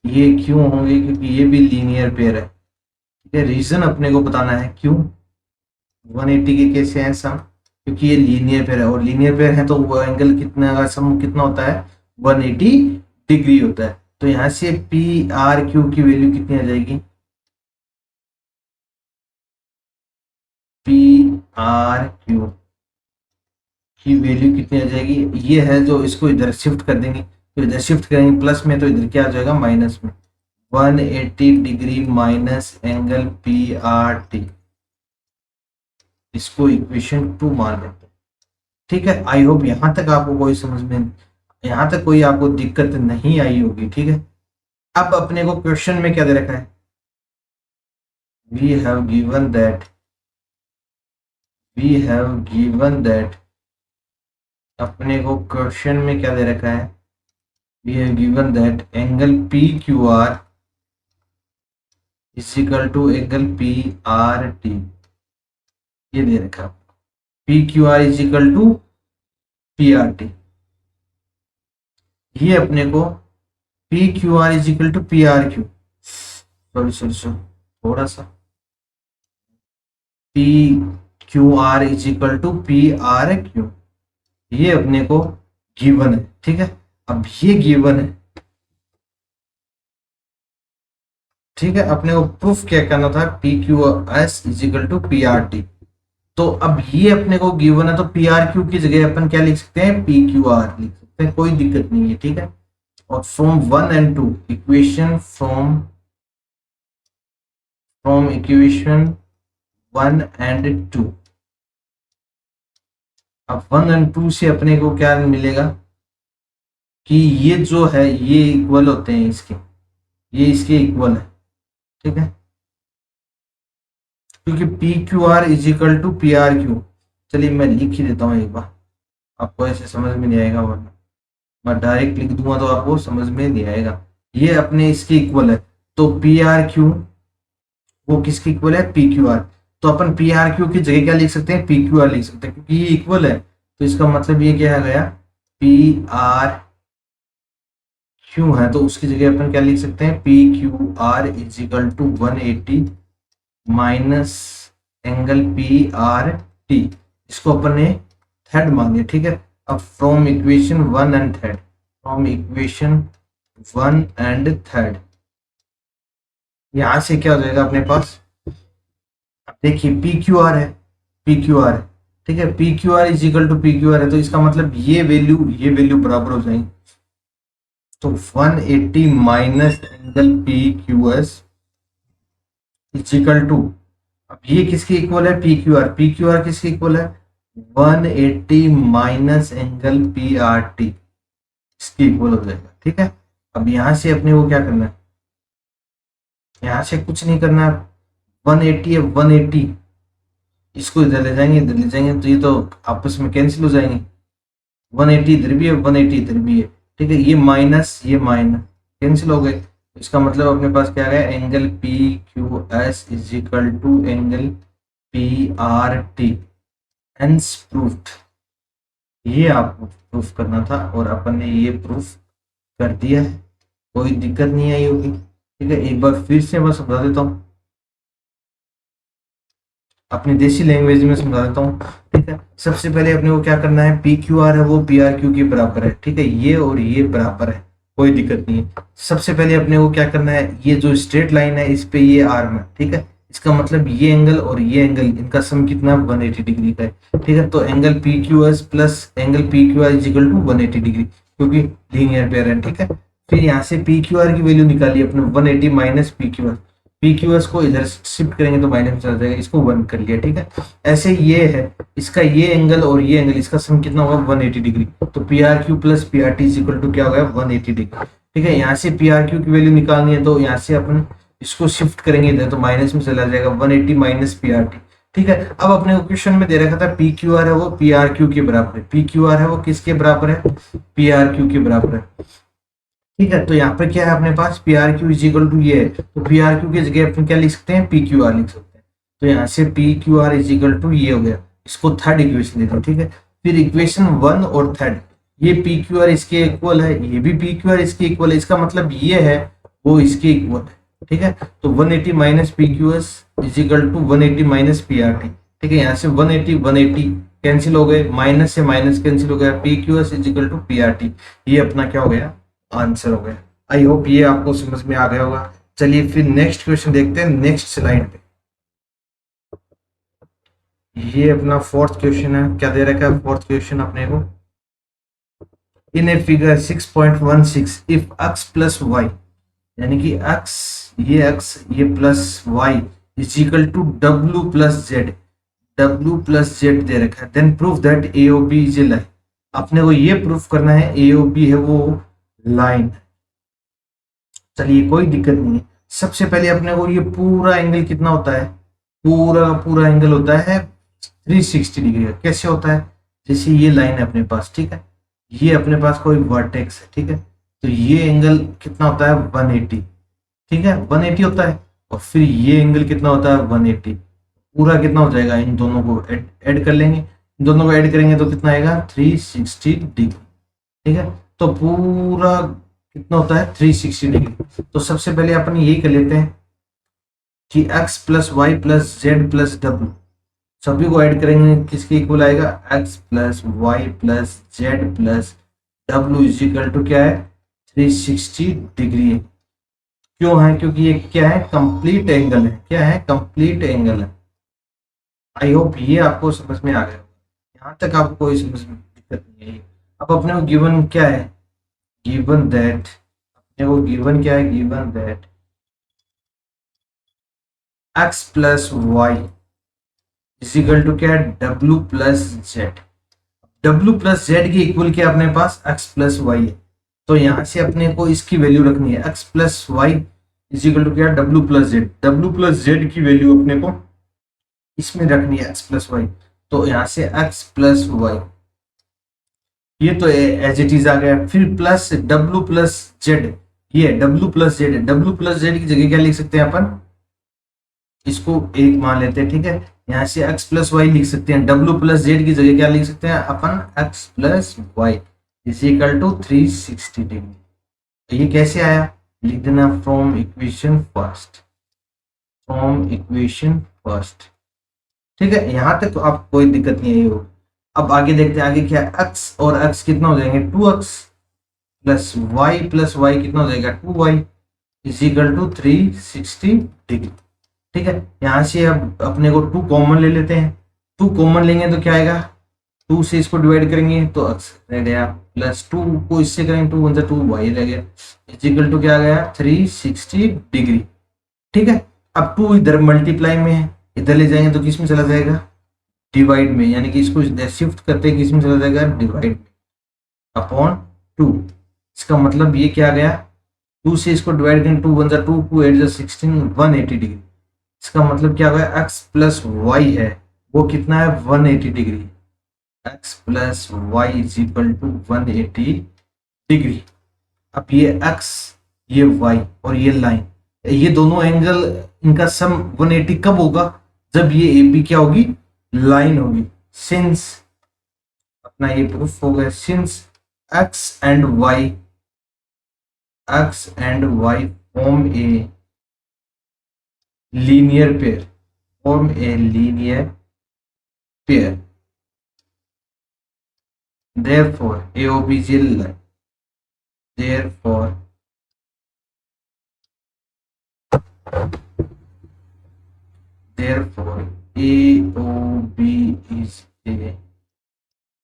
ये क्यों होंगे, क्योंकि ये भी लीनियर पेयर है, ठीक है। रीजन अपने को बताना है क्यों 180 के कैसे हैं सम, क्योंकि ये लीनियर पेयर है, और लीनियर पेयर है तो वो एंगल कितना का सम कितना होता है 180 डिग्री होता है। तो यहां से पी आर क्यू की वैल्यू कितनी आ जाएगी, पी आर क्यू की वैल्यू कितनी आ जाएगी, ये है जो, इसको इधर शिफ्ट कर देंगे, तो इधर शिफ्ट करेंगे प्लस में, तो इधर क्या आ जाएगा माइनस में, 180 degree minus angle P R T, इसको इक्वेशन 2 मान लेते हैं, ठीक है। आई होप यहां तक आपको कोई समझ में, यहां तक कोई आपको दिक्कत नहीं आई होगी, ठीक है। अब अपने को क्वेश्चन में क्या दे रखा है, we have given that, we have given that, अपने को क्वेश्चन में क्या दे रखा है, we have given that angle P Q R is equal to angle P R T, ये दे रखा है P Q R is equal to P R T, ये अपने को P Q R is equal to P R Q, sorry थोड़ा सा, P Q R is equal to P R Q, ये अपने को गिवन है, ठीक है। अब ये गिवन है, ठीक है, अपने को प्रूफ क्या करना था, P Q S is equal to P R T. तो अब ये अपने को गिवन है, तो पी आर क्यू की जगह अपन क्या लिख सकते हैं, पी क्यू आर लिख सकते हैं, कोई दिक्कत नहीं है, ठीक है। और from 1 and 2 equation, from equation 1 and 2, अब 1 एंड 2 से अपने को क्या मिलेगा कि ये जो है ये इक्वल होते हैं इसके, ये इसके इक्वल है, ठीक है, क्योंकि P Q R is equal to P R Q. चलिए मैं लिख ही देता हूँ एक बार, आपको ऐसे समझ में नहीं आएगा, वरना मैं डायरेक्ट लिख दूंगा तो आपको समझ में नहीं आएगा। ये अपने इसके इक्वल है, तो पी आर क्यू वो किसके इक्वल है, पी क्यू आर, तो अपन पी आर क्यू की जगह क्या लिख सकते हैं, पी क्यू आर लिख सकते हैं, क्योंकि ये इक्वल है। तो इसका मतलब ये क्या आ गया, पी आर क्यू है तो उसकी जगह अपन क्या लिख सकते हैं, P Q R is equal to 180 minus angle P R T. इसको अपन ने थर्ड मान लिया, ठीक है। अब from equation one and third, from equation one and third, यहां से क्या हो जाएगा अपने पास, अब देखिए पी क्यू आर है, पी क्यू आर है, ठीक है, P Q R is equal to P Q R है, तो इसका मतलब ये वैल्यू बराबर हो जाएंगे। तो 180 minus angle P Q S is equal to, अब ये किसके इक्वल है, P Q R, P Q R किसके इक्वल है, 180 minus angle P R T, इसके इक्वल हो जाएगा, ठीक है। अब यहां से अपने को क्या करना है, यहां से कुछ नहीं करना है, 180 है, 180 इसको इधर ले जाएंगे, इधर ले जाएंगे तो ये तो आपस में कैंसिल हो जाएंगे, 180 इधर भी है, 180 इधर भी है, ठीक है, ये माइनस कैंसिल हो गए। इसका मतलब अपने पास क्या है, angle P Q S is equal to angle P R T, hence proved. ये आपको प्रूफ करना था और अपन ने ये प्रूफ कर दिया है, कोई दिक्कत नहीं आई होगी, ठीक है। एक बार फिर से मैं समझा देता हूँ, अपनी देसी लैंग्वेज में समझा देता हूँ, ठीक है। सबसे पहले अपने को क्या करना है, पी क्यू आर है वो पी आर क्यू के बराबर है, ठीक है, ये और ये बराबर है, कोई दिक्कत नहीं है। सबसे पहले अपने को क्या करना है, ये जो स्ट्रेट लाइन है इस पे ये आर्म है, ठीक है, इसका मतलब ये एंगल और ये एंगल इनका सम कितना, 180 डिग्री का है, ठीक है। तो angle P Q S plus angle P Q R is equal to 180 degree, क्योंकि लीनियर पेयर है, ठीक है। फिर यहाँ से पी क्यू आर की वैल्यू निकाली अपने, 180 minus P Q R, P Q S को इधर शिफ्ट करेंगे तो माइनस में चला जाएगा, इसको 1 कर लिया, ठीक है। ऐसे ये है, इसका ये एंगल और ये एंगल इसका सम कितना होगा, 180 डिग्री, तो P R Q plus P R T is equal to क्या होगा, 180 डिग्री, ठीक है। यहाँ से पी आर क्यू की वैल्यू निकालनी है तो यहाँ से अपन इसको शिफ्ट करेंगे इधर तो माइनस में चला जाएगा, 180 माइनस पी आर टी, ठीक है। अब अपने क्वेश्चन में दे रखा था पी क्यू आर है वो पी आर क्यू के बराबर है, पी क्यू आर है वो किसके बराबर है, पी आर क्यू के बराबर है, ठीक है। तो यहाँ पे क्या है अपने पास, P R Q is equal to ये है, तो पी आर क्यू की जगह अपन क्या लिख सकते हैं, पी क्यू आर लिख सकते हैं। तो यहाँ से P Q R is equal to ये हो गया, इसको थर्ड इक्वेशन देते हैं, ठीक है। फिर इक्वेशन वन और थर्ड, ये पी क्यू आर इसके इक्वल है, ये भी पी क्यू आर इसके इक्वल है, इसका मतलब ये है वो इसके इक्वल है, ठीक है। तो 180 minus P Q S is equal to 180 minus P R T, ठीक है। यहाँ से 180 180 कैंसिल हो गए, माइनस से माइनस कैंसिल हो गया, P Q S is equal to P R T, ये अपना क्या हो गया, आंसर हो गया। आई होप ये आपको समझ में आ गया होगा। चलिए फिर नेक्स्ट क्वेश्चन देखते हैं, नेक्स्ट स्लाइड पे। ये अपना फोर्थ क्वेश्चन है, क्या दे रखा है फोर्थ क्वेश्चन अपने को, in a figure 6.16 if x plus y, यानी कि x ये plus y is equal to w plus Z, w plus Z दे रखा है, then proof that A O B is a line. अपने को ये प्रूफ करना है ए ओ बी है वो लाइन। चलिए कोई दिक्कत नहीं है, सबसे पहले अपने को ये पूरा एंगल कितना होता है, पूरा एंगल होता है 360 डिग्री का। कैसे होता है, जैसे ये लाइन है अपने पास, ठीक है, ये अपने पास कोई वर्टेक्स है, ठीक है, तो ये एंगल कितना होता है 180, ठीक है, 180 होता है, और फिर ये एंगल कितना होता है 180, पूरा कितना हो जाएगा, इन दोनों को ऐड कर लेंगे, इन दोनों को ऐड करेंगे तो कितना आएगा 360 डिग्री, ठीक है। तो पूरा कितना होता है 360 डिग्री। तो सबसे पहले अपन यही कर लेते हैं कि x plus Y plus Z plus W, सभी को ऐड करेंगे किसके इक्वल आएगा, x plus Y plus Z plus W is equal to क्या है 360 डिग्री है। क्यों है, क्योंकि ये क्या है, कंप्लीट एंगल है, क्या है, कंप्लीट एंगल है। आई होप ये आपको समझ में आ गया, यहाँ तक आपको कोई समझ में दिक्कत नहीं है। अब अपने को गिवन क्या है, गिवन दैट, अपने को गिवन क्या है, given that x plus Y is equal to क्या है, w plus Z. w plus Z के इक्वल क्या अपने पास x प्लस वाई है, तो यहां से अपने को इसकी वैल्यू रखनी है, x plus Y is equal to क्या है, w plus Z, w plus Z की वैल्यू अपने को इसमें रखनी है x प्लस वाई, तो यहां से x प्लस वाई, ये तो एज इट इज आ गया। फिर प्लस w प्लस जेड, ये w प्लस जेड है, w प्लस जेड की जगह क्या लिख सकते हैं अपन, इसको एक मान लेते हैं, ठीक है। यहाँ से x प्लस वाई लिख सकते हैं, w प्लस जेड की जगह क्या लिख सकते हैं अपन, x plus Y is equal to 360 degree. ये कैसे आया, लिख देना from equation first, from equation first, ठीक है। यहां तक तो आप कोई दिक्कत नहीं आई हो। अब आगे देखते हैं, आगे क्या है, x और x कितना हो जाएंगे 2x प्लस वाई कितना हो जाएगा 2y is equal to 360 degree, ठीक है। यहां से अब अपने को 2 कॉमन ले लेते हैं, 2 कॉमन लेंगे तो क्या आएगा, 2 से इसको डिवाइड करेंगे तो x रह गया, प्लस 2 को इससे करेंगे 2 1 2 y रह गया इज इक्वल टू क्या आ गया 360 डिग्री, ठीक है। अब 2 इधर मल्टीप्लाई में है, इधर ले जाएंगे तो किस में चला जाएगा, डिवाइड में, यानी कि इसको शिफ्ट करते हैं किस में चला जाएगा, डिवाइड में, अपॉन 2। इसका मतलब ये क्या आ गया, 2 से इसको डिवाइड करें 2 1 2 2 8 16 180 डिग्री। इसका मतलब क्या होगा, x प्लस वाई है वो कितना है 180 degree, x plus Y is equal to 180 degree. अब ये x, ये y और ये लाइन, ये दोनों एंगल इनका सम 180 कब होगा, जब ये ए बी क्या होगी, लाइन होगी। सिंस अपना ये प्रूफ हो गया, since x and y form a linear pair, form a linear pair, therefore AOB is a line, therefore AOB is a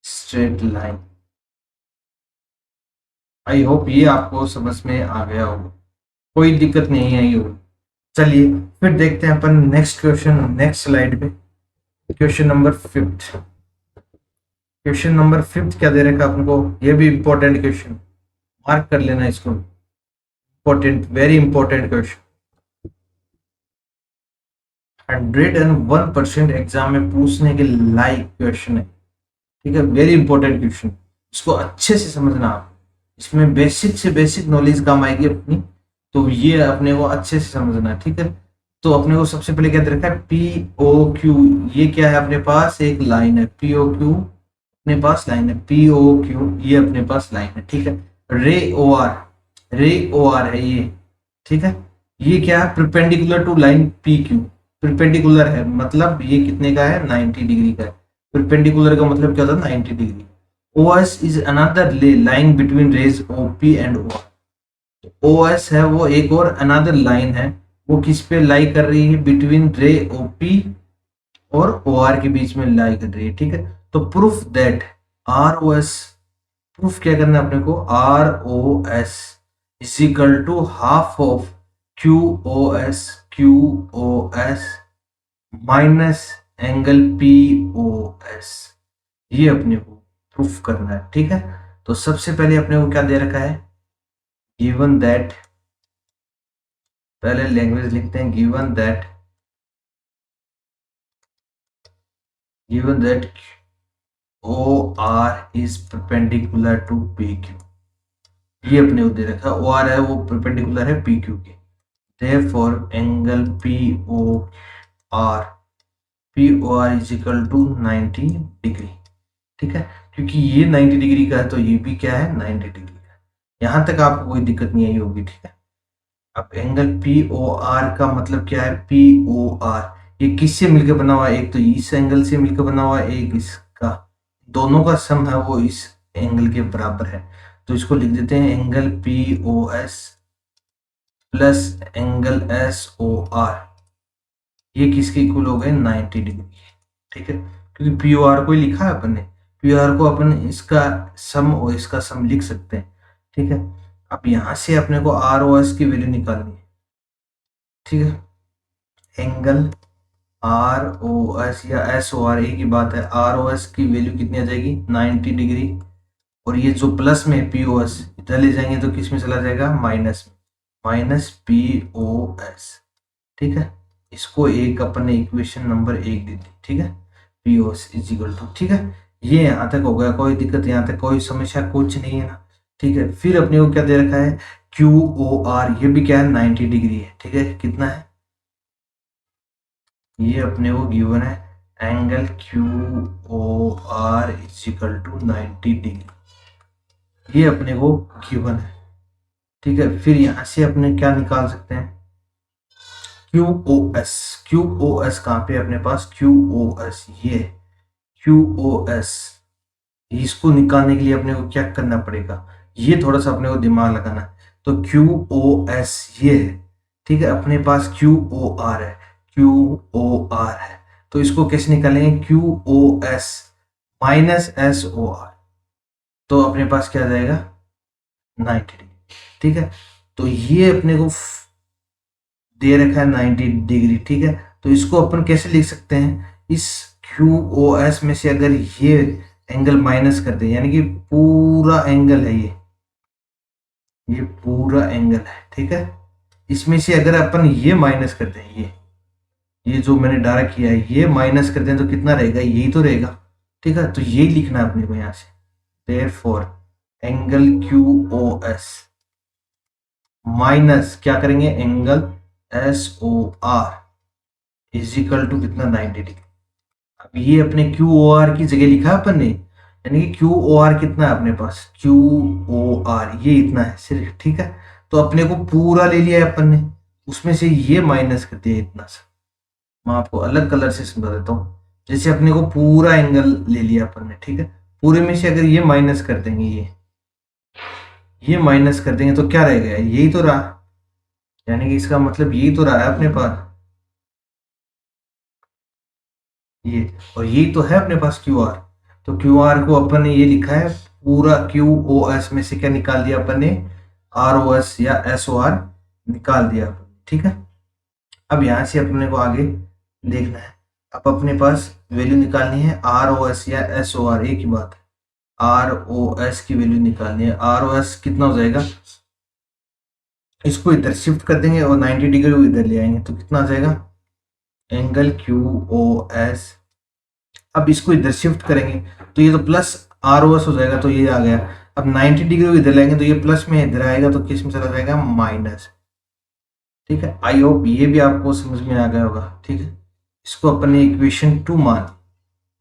straight line। I hope ये आपको समझ में आ गया होगा, कोई दिक्कत नहीं आई होगी। चलिए फिर देखते हैं अपन नेक्स्ट क्वेश्चन, नेक्स्ट स्लाइड पे क्वेश्चन नंबर 5। क्वेश्चन नंबर 5 क्या दे रखा है अपन को, ये भी इंपॉर्टेंट क्वेश्चन, मार्क कर लेना इसको, important, very important question, 101% exam में पूछने के लायक क्वेश्चन है, ठीक है। वेरी इंपॉर्टेंट क्वेश्चन, इसको अच्छे से समझना आप, इसमें बेसिक से बेसिक नॉलेज काम आएगी अपनी, तो ये अपने को अच्छे से समझना है, ठीक है। तो अपने को सबसे पहले क्या दे रखा है, पी ओ क्यू, ये क्या है अपने पास एक लाइन है, पी ओ क्यू अपने पास लाइन है, पी ओ क्यू ये अपने पास लाइन है, ठीक है। रे ओ आर है ये, ठीक है। ये क्या है, perpendicular to line P Q, perpendicular है मतलब ये कितने का है 90 डिग्री का है, परपेंडिकुलर का मतलब क्या होता है 90 degree. OS is another line between rays OP and OR। OS है वो एक और another line है, वो किस पे लाई कर रही है, बिटवीन रे OP और OR के बीच में लाई कर रही है, ठीक है। तो प्रूफ दैट ROS, प्रूफ क्या करना है अपने को, ROS is equal to half of QOS minus angle POS, ये अपने को प्रूफ करना है, ठीक है। तो सबसे पहले अपने को क्या दे रखा है, गिवन दैट, पहले लैंग्वेज लिखते हैं, given that OR is perpendicular to PQ, ये अपने को दे रखा है, OR है वो परपेंडिकुलर है PQ के, therefore angle POR is equal to 90 degree, ठीक है। क्योंकि ये 90 डिग्री का है तो ये भी क्या है 90 डिग्री का, यहां तक आपको कोई दिक्कत नहीं आई होगी, ठीक है। अब एंगल POR का मतलब क्या है, POR ये किससे मिलकर बना हुआ है, एक तो इस एंगल से मिलकर बना हुआ है, एक इसका, दोनों का सम है वो इस एंगल के बराबर है, तो इसको लिख देते हैं angle POS plus angle SOR, ये किसके इक्वल हो गए 90 डिग्री, ठीक है। क्योंकि POR को ही लिखा है अपन ने, POR को अपन इसका सम और इसका सम लिख सकते हैं, ठीक है। अब यहां से अपने को ROS की वैल्यू निकालनी है, ठीक है। एंगल ROS या SOR एक ही बात है, ROS की वैल्यू कितनी आ जाएगी 90 डिग्री, और ये जो प्लस में POS इधर ले जाएंगे तो किस में चला जाएगा, माइनस में, माइनस POS, ठीक है। इसको एक अपन ने इक्वेशन नंबर 1 दी थी, ठीक है, POS इज इक्वल टू, ठीक है। ये यहाँ तक हो गया, कोई दिक्कत यहाँ तक कोई समस्या कुछ नहीं है ना, ठीक है। फिर अपने को क्या दे रखा है, QOR ये भी क्या है 90 डिग्री है, ठीक है। कितना है ये अपने को गिवन है angle Q O R is equal to 90 degree, ये अपने को गिवन है। ठीक है, फिर यहां से अपने क्या निकाल सकते हैं, Q O S. Q O S कहाँ पे अपने पास, क्यू ओ एस ये क्यू ओ एस, इसको निकालने के लिए अपने को क्या करना पड़ेगा, ये थोड़ा सा अपने को दिमाग लगाना है। तो क्यू ओ एस ये है, ठीक है, अपने पास क्यू ओ आर है, क्यू ओ आर है, तो इसको कैसे निकालेंगे, Q O S minus S O R, तो अपने पास क्या आ जाएगा 90 डिग्री। ठीक है, तो ये अपने को दे रखा है 90 डिग्री। ठीक है, तो इसको अपन कैसे लिख सकते हैं, इस क्यू ओ एस में से अगर ये एंगल माइनस कर दे, यानी कि पूरा एंगल है ये पूरा एंगल है। ठीक है, इसमें से अगर अपन ये माइनस करते हैं, ये जो मैंने डारा किया है ये माइनस करते हैं तो कितना रहेगा, यही तो रहेगा। ठीक है, तो यही लिखना है अपने को यहाँ से, therefore angle Q O S minus क्या करेंगे, angle S O R is equal to कितना 90 डिग्री। अब ये अपने क्यू ओ आर की जगह लिखा अपन ने, यानी कि क्यू ओ आर कितना है अपने पास, क्यू ओ आर ये इतना है सिर्फ। ठीक है, तो अपने को पूरा ले लिया है अपन ने, उसमें से ये माइनस कर दिया इतना सा। मैं आपको अलग कलर से समझा देता हूँ, जैसे अपने को पूरा एंगल ले लिया अपन ने। ठीक है, पूरे में से अगर ये माइनस कर देंगे, ये माइनस कर देंगे तो क्या रहेगा, यही तो रहा, यानी कि इसका मतलब यही तो रहा है अपने पास ये, और यही तो है अपने पास क्यू आर। तो क्यू आर को अपन ने ये लिखा है पूरा, क्यू ओ एस में से क्या निकाल दिया अपन ने, आर ओ एस या एस ओ आर निकाल दिया अपन ने। ठीक है, अब यहाँ से अपने को आगे देखना है, अब अपने पास वैल्यू निकालनी है आर ओ एस या एस ओ आर, एक ही बात है, आर ओ एस की वैल्यू निकालनी है। आर ओ एस कितना हो जाएगा, इसको इधर शिफ्ट कर देंगे और 90 डिग्री को इधर ले आएंगे तो कितना आ जाएगा, एंगल क्यू ओ एस। अब इसको इधर शिफ्ट करेंगे तो ये तो प्लस आर ओ एस हो जाएगा, तो ये आ गया। अब 90 डिग्री को इधर लेंगे तो ये प्लस में इधर आएगा तो किस में चला जाएगा, माइनस। ठीक है, आई होप ये भी आपको समझ में आ गया होगा। ठीक है, इसको अपन ने इक्वेशन 2 मान,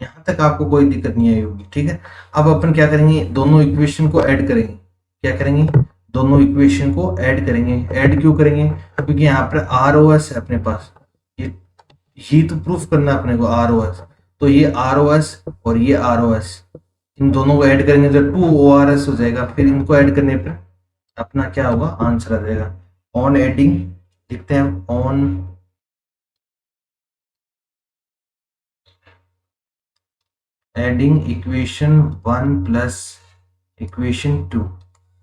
यहाँ तक आपको कोई दिक्कत नहीं आई होगी। ठीक है, अब अपन क्या करेंगे, दोनों इक्वेशन को ऐड करेंगे। क्या करेंगे, दोनों इक्वेशन को ऐड करेंगे। ऐड क्यों करेंगे, क्योंकि यहाँ पर आर ओ एस है अपने पास, ये तो प्रूफ करना है अपने को आर ओ एस, तो ये आर ओ एस और ये आर ओ एस, इन दोनों को ऐड करेंगे तो 2 ओ आर एस हो जाएगा। फिर इनको ऐड करने पर अपना क्या होगा, आंसर आ जाएगा। ऑन एडिंग लिखते हैं, on adding equation 1 plus equation 2,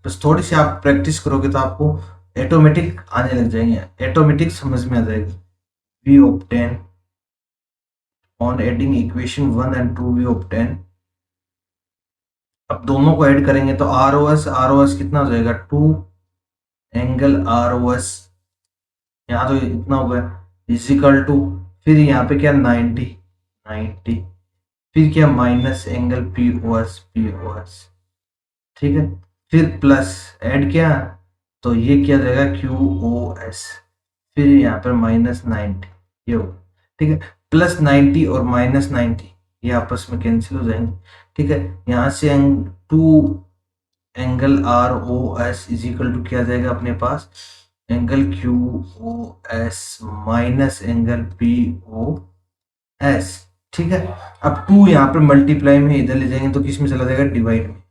बस थोड़ी सी आप प्रैक्टिस करोगे तो आपको ऑटोमेटिक आने लग जाएंगे, ऑटोमेटिक समझ में आ जाएगी। We obtain on adding equation 1 and 2 we obtain, अब दोनों को ऐड करेंगे तो आर ओ एस कितना हो जाएगा, 2 एंगल आर ओ एस, यहाँ तो इतना हो गया इजिकल टू, फिर यहाँ पे क्या 90, फिर क्या minus angle P O S. ठीक है, फिर प्लस ऐड किया तो ये क्या जाएगा, क्यू ओ एस, फिर यहाँ पर माइनस 90, ये हो। ठीक है, प्लस 90 और माइनस 90 ये आपस में कैंसिल हो जाएंगे। ठीक है, यहाँ से 2 angle R O S is equal to क्या जाएगा अपने पास, angle Q O S minus angle P O S. ठीक है, अब 2 यहाँ पर मल्टीप्लाई में इधर ले जाएंगे तो किस में चला जाएगा, डिवाइड में,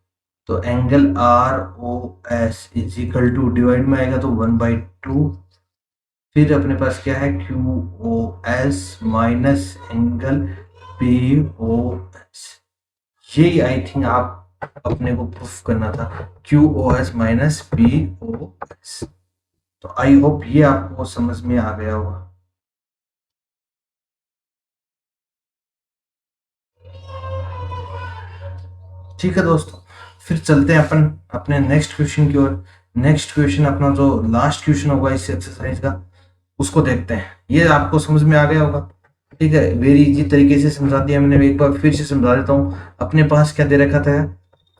तो angle R O S is equal to divide में आएगा तो 1/2, फिर अपने पास क्या है, Q O S minus angle P O S. यही आई थिंक आप अपने को प्रूफ करना था, Q O S minus P O S. तो आई होप ये आपको समझ में आ गया होगा। ठीक है दोस्तों, फिर चलते हैं अपन अपने नेक्स्ट क्वेश्चन की ओर। नेक्स्ट क्वेश्चन अपना जो लास्ट क्वेश्चन होगा इस एक्सरसाइज का, उसको देखते हैं। ये आपको समझ में आ गया होगा। ठीक है, वेरी इजी तरीके से समझा दिया मैंने, एक बार फिर से समझा देता हूँ। अपने पास क्या दे रखा था,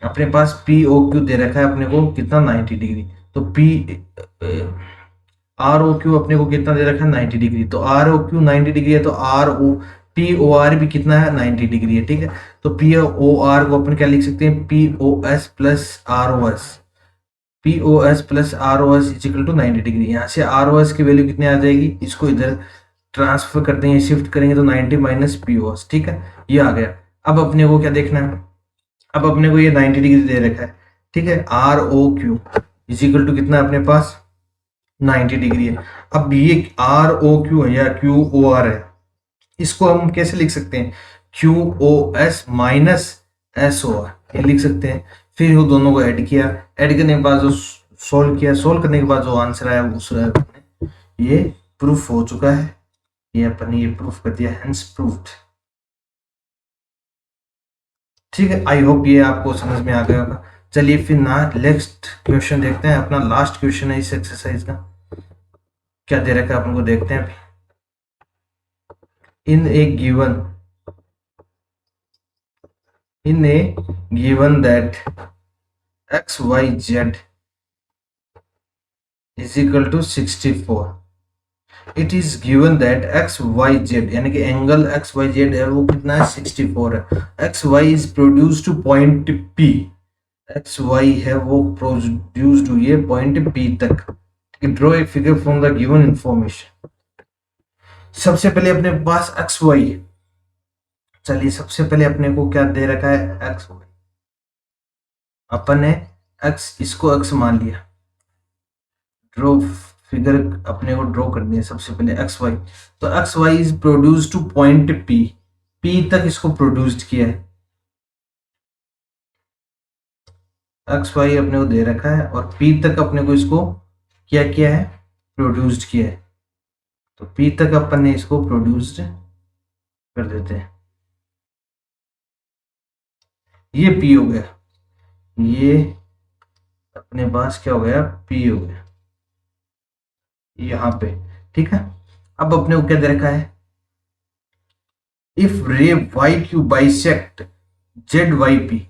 अपने पास पी ओ क्यू दे रखा है अपने को कितना, 90 डिग्री। तो पी आर ओ क्यू अपने को कितना दे रखा है 90 डिग्री, तो आर ओ क्यू 90 डिग्री है, तो R O P O R भी कितना है 90 डिग्री है, ठीक है। तो पी ओ आर को अपन क्या लिख सकते हैं, P O S plus R O S, P O S plus R O S equal to 90 degree. यहाँ से आर ओ एस की वैल्यू कितनी आ जाएगी, इसको इधर ट्रांसफर कर देंगे, शिफ्ट करेंगे तो 90 माइनस पी ओ एस, ठीक है, ये आ गया। अब अपने को क्या देखना है, अब अपने को ये 90 डिग्री दे रखा है, ठीक है, R O Q equal to कितना है अपने पास 90 डिग्री है। अब ये आर ओ क्यू है या क्यू ओ आर है, इसको हम कैसे लिख सकते हैं, Q O S minus S O R, ये लिख सकते हैं। फिर वो दोनों को ऐड किया, ऐड करने के बाद जो सोल्व किया, सोल्व करने के बाद जो आंसर आया उस ये प्रूफ हो चुका है, ये अपन ने ये प्रूफ कर दिया, हेंस प्रूफ्ड। ठीक है, आई होप ये आपको समझ में आ गया होगा। चलिए फिर ना नेक्स्ट क्वेश्चन देखते हैं, अपना लास्ट क्वेश्चन है इस एक्सरसाइज का, क्या दे रखा है अपन को देखते हैं। In a given that X Y Z is equal to 64, it is given that X Y Z यानी कि एंगल एक्स वाई जेड है वो कितना है 64 है, X Y is produce to point P, X Y है वो प्रोड्यूस्ड हुई है पॉइंट पी तक। Draw a figure from the given information. सबसे पहले अपने पास एक्स वाई, चलिए सबसे पहले अपने को क्या दे रखा है एक्स वाई, अपन ने एक्स इसको एक्स मान लिया, ड्रॉ फिगर अपने को ड्रॉ करनी है सबसे पहले एक्स वाई। तो X Y is produce to point P, P तक इसको प्रोड्यूस्ड किया है, एक्स वाई अपने को दे रखा है और पी तक अपने को इसको क्या किया है प्रोड्यूस्ड किया है, तो पी तक अपन ने इसको प्रोड्यूस्ड कर देते हैं, ये पी हो गया, ये अपने पास क्या हो गया पी हो गया यहाँ पे, ठीक है। अब अपने को क्या दे रखा है, if ray Y Q bisect Z Y P,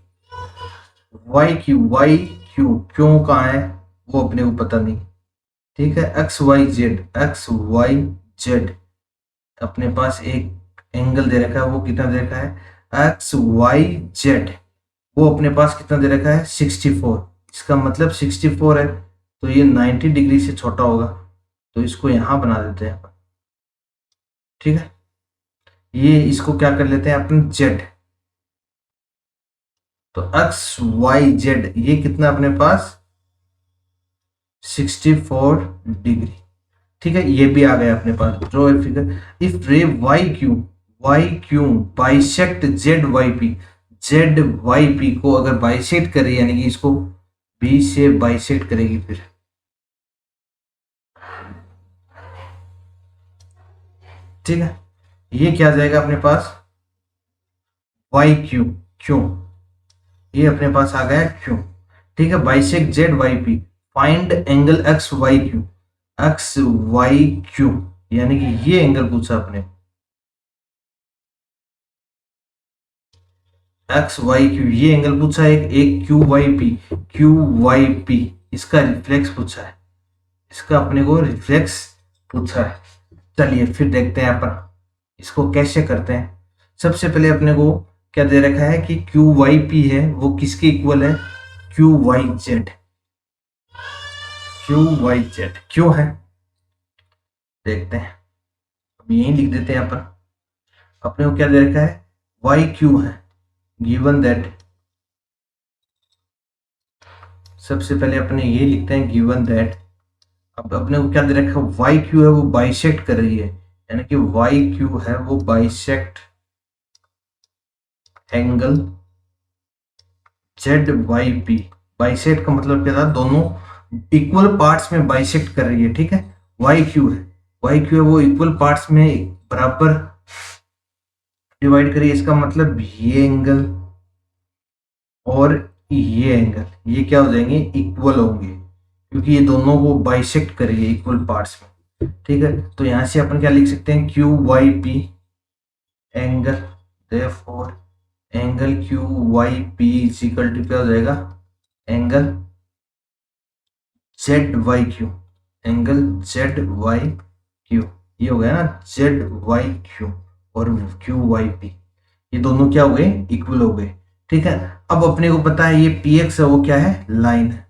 Y Q क्यों कहाँ है वो अपने को पता नहीं, ठीक है, एक्स वाई जेड अपने पास एक एंगल दे रखा है, वो कितना दे रखा है एक्स वाई जेड, वो अपने पास कितना दे रखा है 64, इसका मतलब 64 है, तो ये 90 डिग्री से छोटा होगा, तो इसको यहां बना देते हैं, ठीक है। ये इसको क्या कर लेते हैं अपन जेड, तो एक्स वाई जेड ये कितना अपने पास 64 डिग्री, ठीक है, ये भी आ गया अपने पास। Draw a figure if ray Y Q bisect Z Y P को अगर बाइसेक्ट करे यानी कि इसको बी से बाइसेक्ट करेगी, फिर ठीक है, ये क्या आ जाएगा अपने पास वाई क्यू, क्यों ये अपने पास आ गया क्यों, ठीक है, bisect Z Y P, find angle X Y Q यानी कि ये एंगल पूछा अपने, एक्स वाई क्यू ये एंगल पूछा है, एक क्यू वाई पी इसका रिफ्लेक्स पूछा है, इसका अपने को रिफ्लेक्स पूछा है। चलिए फिर देखते हैं अपन इसको कैसे करते हैं। सबसे पहले अपने को क्या दे रखा है कि क्यू वाई पी है वो किसके इक्वल है क्यू वाई जेड, क्यों है देखते हैं, अब यही लिख देते हैं अपन, अपने को क्या दे रखा है वाई क्यू है, गिवन दैट, सबसे पहले अपने ये लिखते हैं गिवन दैट, अब अपने को क्या दे रखा है वाई क्यू है वो बाइसेक्ट कर रही है, यानी कि वाई क्यू है वो bisect angle Z Y P, bisect का मतलब क्या था दोनों इक्वल पार्ट्स में बाइसेक्ट कर रही है, ठीक है, वाई क्यू है वो इक्वल पार्ट्स में बराबर डिवाइड करिए, इसका मतलब ये एंगल और ये एंगल ये क्या हो जाएंगे इक्वल होंगे, क्योंकि ये दोनों को बाइसेक्ट करेंगे इक्वल पार्ट्स में, ठीक है। तो यहां से अपन क्या लिख सकते हैं Q Y P angle, therefore angle Q Y P is equal to क्या हो जाएगा angle Z Y Q, angle Z Y Q, ये हो गया ना जेड वाई क्यू और क्यू वाई पी, ये दोनों क्या हो गए, इक्वल हो गए। ठीक है, अब अपने को पता है ये पी एक्स है वो क्या है, लाइन है।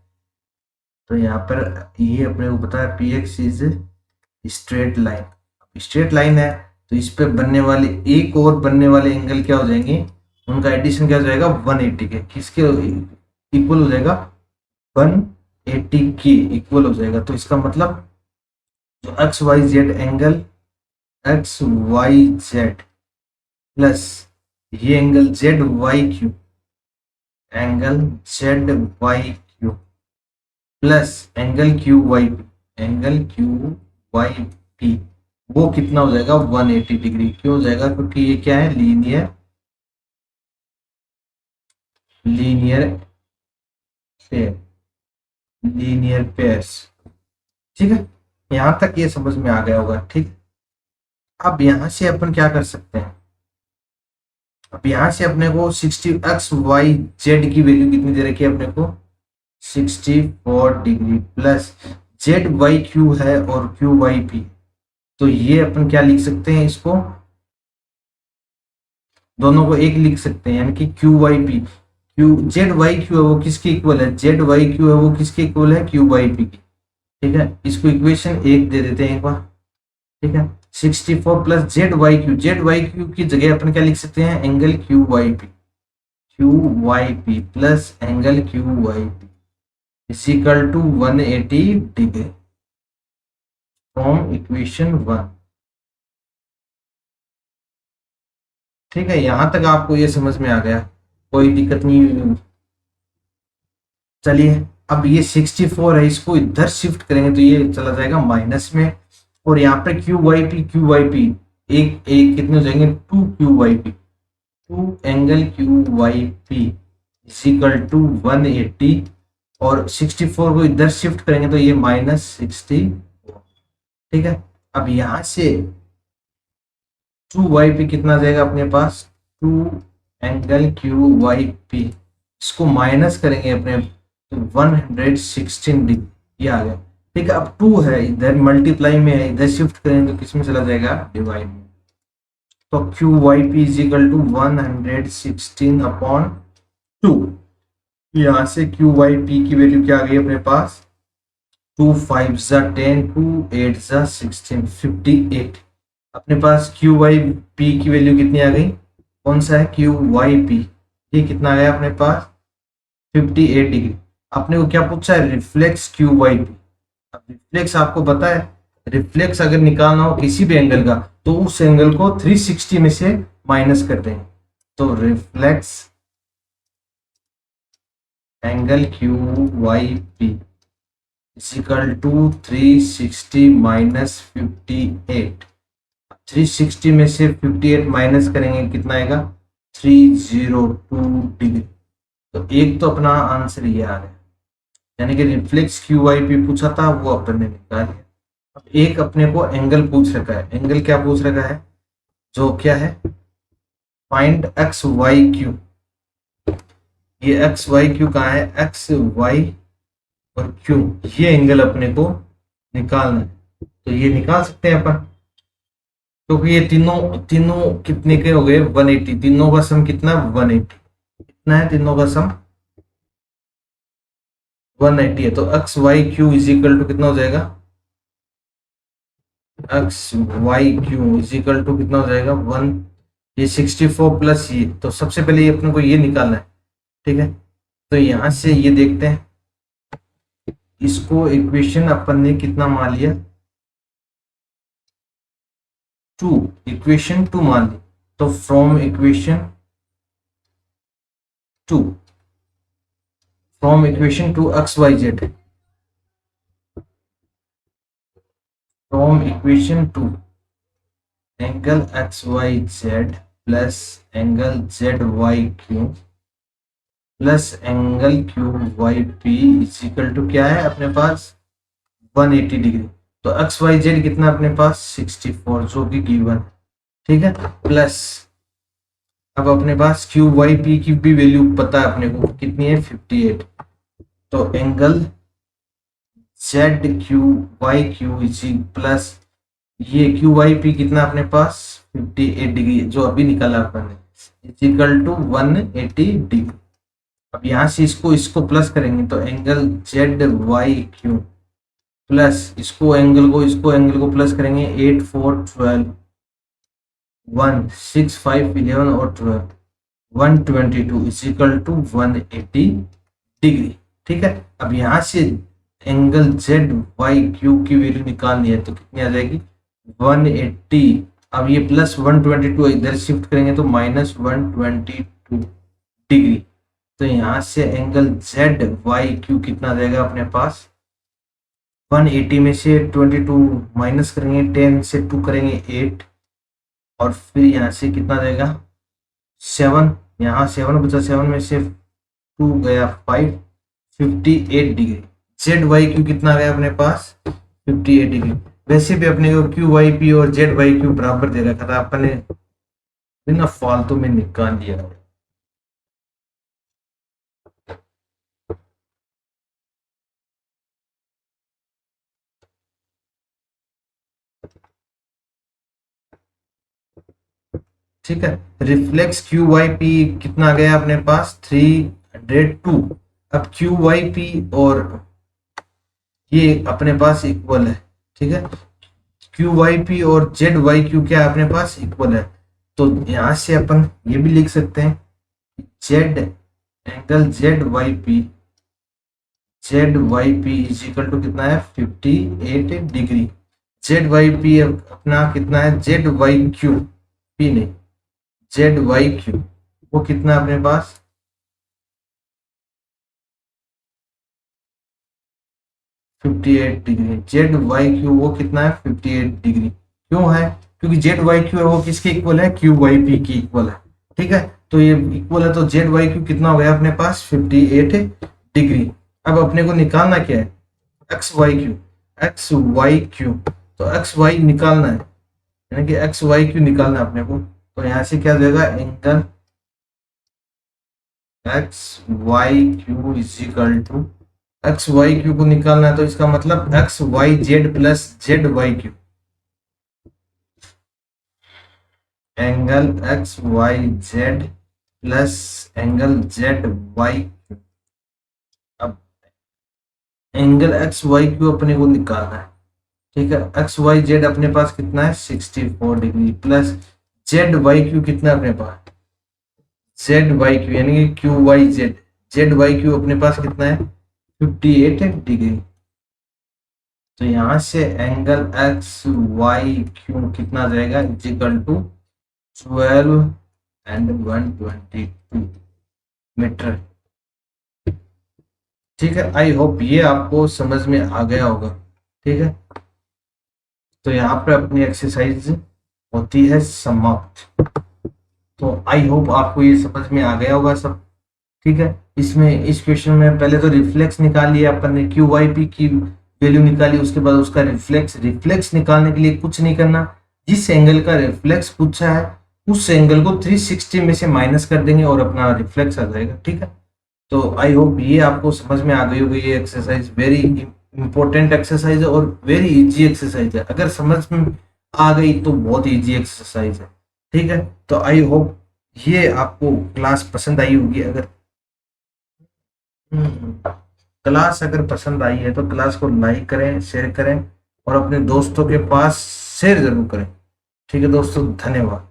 तो यहाँ पर ये अपने को पता है P x is straight line. Straight line है तो इस पे बनने वाले एक और बनने वाले एंगल क्या हो जाएंगे, उनका एडिशन क्या हो जाएगा 180 के, किसके इक्वल हो जाएगा, 180 के इक्वल हो जाएगा। तो इसका मतलब जो X Y Z angle, X Y Z plus ये angle Z Y Q, angle Z Y Q plus angle Q Y P, angle Q Y P, वो कितना हो जाएगा 180 डिग्री। क्यों हो जाएगा, क्योंकि ये क्या है, linear linear pair, linear pairs. ठीक है, यहां तक ये समझ में आ गया होगा। ठीक, अब यहां से अपन क्या कर सकते हैं, अब यहां से अपने को 60 एक्स वाई जेड की वैल्यू कितनी दे रखी है अपने को, 64 degree plus Z Y Q है और क्यू वाई पी। तो ये अपन क्या लिख सकते हैं, इसको दोनों को एक लिख सकते हैं, यानी कि Q Y P, Q Z Y Q है वो किसके इक्वल है, जेड वाई क्यू है वो किसके इक्वल है, क्यू वाई पी की। ठीक है, इसको इक्वेशन एक दे देते हैं एक बार। ठीक है, 64 plus Z Y Q, Z Y Q की जगह अपन क्या लिख सकते हैं, angle Q Y P, Q Y P plus angle Q Y P is equal to 180 degree from equation 1। ठीक है, यहां तक आपको ये समझ में आ गया, कोई दिक्कत नहीं। चलिए, अब ये 64 है, इसको इधर शिफ्ट करेंगे तो ये चला जाएगा माइनस में, और यहाँ पे क्यू वाई पी एक एक कितने हो जाएंगे, 2 Q Y P, 2 angle Q Y P equal to 180, और 64 को इधर शिफ्ट करेंगे तो ये -60। ठीक है, अब यहां से 2 वाई पी कितना आ जाएगा अपने पास, 2 एंगल क्यू वाई पी, इसको माइनस करेंगे अपने तो 116 डिग्री, ये आ गया। ठीक है, अब 2 है इधर मल्टीप्लाई में है, इधर शिफ्ट करेंगे तो किस में चला जाएगा, डिवाइड में। तो Q Y P is equal to 116 upon 2, यहाँ से क्यू वाई पी की वैल्यू क्या आ गई अपने पास, 2 5 जा 10, 2 8 जा 16, 58। अपने पास क्यू वाई पी की वैल्यू कितनी आ गई, कौन सा है, क्यू वाई पी, ये कितना आ गया अपने पास 58 डिग्री। अपने को क्या पूछा है, रिफ्लेक्स क्यू वाई पी। अब रिफ्लेक्स आपको पता है, रिफ्लेक्स अगर निकालना हो किसी भी एंगल का तो उस एंगल को 360 में से माइनस कर देंगे। तो reflex angle Q Y P equal to 360 minus 58। 360 में से 58 माइनस करेंगे कितना आएगा, 302 डिग्री। तो एक तो अपना आंसर ये आ गया, यानी कि रिफ्लेक्स क्यू वाई पी पूछा था वो अपन ने निकाल लिया। अब एक अपने को एंगल पूछ रखा है, एंगल क्या पूछ रखा है, जो क्या है, फाइंड एक्स वाई क्यू। ये एक्स वाई क्यू कहाँ है, एक्स वाई और क्यू, ये एंगल अपने को निकालना है। तो ये निकाल सकते हैं अपन, क्योंकि ये तीनों तीनों कितने के हो गए, 180, तीनों का सम कितना, 180, कितना है तीनों का सम 180 है। तो X Y Q is equal to कितना हो जाएगा, X Y Q is equal to कितना हो जाएगा 1, ये 64 प्लस ये, तो सबसे पहले ये अपने को ये निकालना है। ठीक है, तो यहां से ये देखते हैं, इसको इक्वेशन अपन ने कितना मान लिया, 2, इक्वेशन 2 मान ली। तो from equation 2, from equation 2 X Y Z, from equation 2 angle X Y Z plus angle Z Y Q plus angle Q Y P is equal to क्या है अपने पास 180 डिग्री। तो एक्स वाई जेड कितना अपने पास 64 जो कि गिवन। ठीक है, प्लस अब अपने पास क्यू वाई पी की भी वैल्यू पता है अपने को कितनी है 58। तो angle Z Q Y Q इजी प्लस ये क्यू वाई पी कितना अपने पास 58 डिग्री जो अभी निकाला अपन ने इजिकल टू 180 डिग्री। अब यहाँ से इसको इसको प्लस करेंगे तो angle Z Y Q plus इसको एंगल को प्लस करेंगे 8 4 12 1 6 5 11 और 12 122 इजिकल टू 180 डिग्री। ठीक है, अब यहाँ से एंगल जेड वाई क्यू की वैल्यू निकालनी है तो कितनी आ जाएगी 180। अब ये प्लस 122 इधर शिफ्ट करेंगे तो माइनस 122 डिग्री। तो यहाँ से एंगल जेड वाई क्यू कितना आ जाएगा अपने पास 180 में से 22 माइनस करेंगे 10 से 2 करेंगे 8 और फिर यहाँ से कितना जाएगा 7। यहाँ 7 बचा 7 में से 2 गया 5 58 डिग्री। जेड वाई क्यू कितना आ गया अपने पास 58 डिग्री। वैसे भी अपने को क्यू वाई पी और जेड वाई क्यू बराबर दे रखा था अपने बिना फालतू में निकाल दिया। ठीक है, रिफ्लेक्स क्यू वाई पी कितना आ गया अपने पास 302। अब क्यू वाई पी और ये अपने पास इक्वल है। ठीक है, क्यू वाई पी और जेड वाई क्यू क्या है अपने पास इक्वल है। तो यहां से अपन ये भी लिख सकते हैं Z angle Z Y P is equal to कितना है 58 डिग्री। जेड वाई पी अपना कितना है जेड वाई क्यू पी नहीं जेड वाई क्यू वो कितना है अपने पास 58 डिग्री। जेड वाई क्यू वो कितना है 58 डिग्री। क्यों है, क्योंकि जेड वाई क्यू है वो किसके इक्वल है क्यू वाई पी की इक्वल है। ठीक है, तो ये इक्वल है तो जेड वाई क्यू कितना हो गया अपने पास 58 डिग्री। अब अपने को निकालना क्या है एक्स वाई क्यू। तो एक्स वाई निकालना है यानी कि एक्स वाई क्यू निकालना है अपने को। तो यहाँ से क्या देगा angle X Y Q is equal to X Y Q को निकालना है तो इसका मतलब X Y Z plus Z Y Q angle X Y Z plus angle Z Y Q. अब एंगल एक्स वाई क्यू अपने को निकालना है। ठीक है, एक्स वाई जेड अपने पास कितना है 64 degree plus Z Y Q कितना है अपने पास जेड वाई क्यू यानी कि Q Y Z Y Q अपने पास कितना है 58 डिग्री। तो यहां से एंगल एक्स वाई क्यू कितना आ जाएगा इजिकल टू 12 एंड 122 मीटर। ठीक है, आई होप ये आपको समझ में आ गया होगा। ठीक है, तो यहाँ पे अपनी एक्सरसाइज होती है समाप्त। तो आई होप आपको ये समझ में आ गया होगा सब। ठीक है, इसमें इस क्वेश्चन में पहले तो रिफ्लेक्स निकाल लिया अपन ने क्यू वाई पी की वैल्यू निकाली उसके बाद उसका रिफ्लेक्स निकालने के लिए कुछ नहीं करना। जिस एंगल का रिफ्लेक्स पूछा है उस एंगल को 360 में से माइनस कर देंगे और अपना रिफ्लेक्स आ जाएगा। ठीक है, तो आई होप ये आपको समझ में आ गई होगी। ये एक्सरसाइज वेरी इंपॉर्टेंट एक्सरसाइज है और वेरी इजी एक्सरसाइज है। अगर समझ में आ गई तो बहुत इजी एक्सरसाइज है। ठीक है, तो आई होप ये आपको क्लास पसंद आई होगी। अगर क्लास अगर पसंद आई है तो क्लास को लाइक करें शेयर करें और अपने दोस्तों के पास शेयर जरूर करें। ठीक है दोस्तों, धन्यवाद।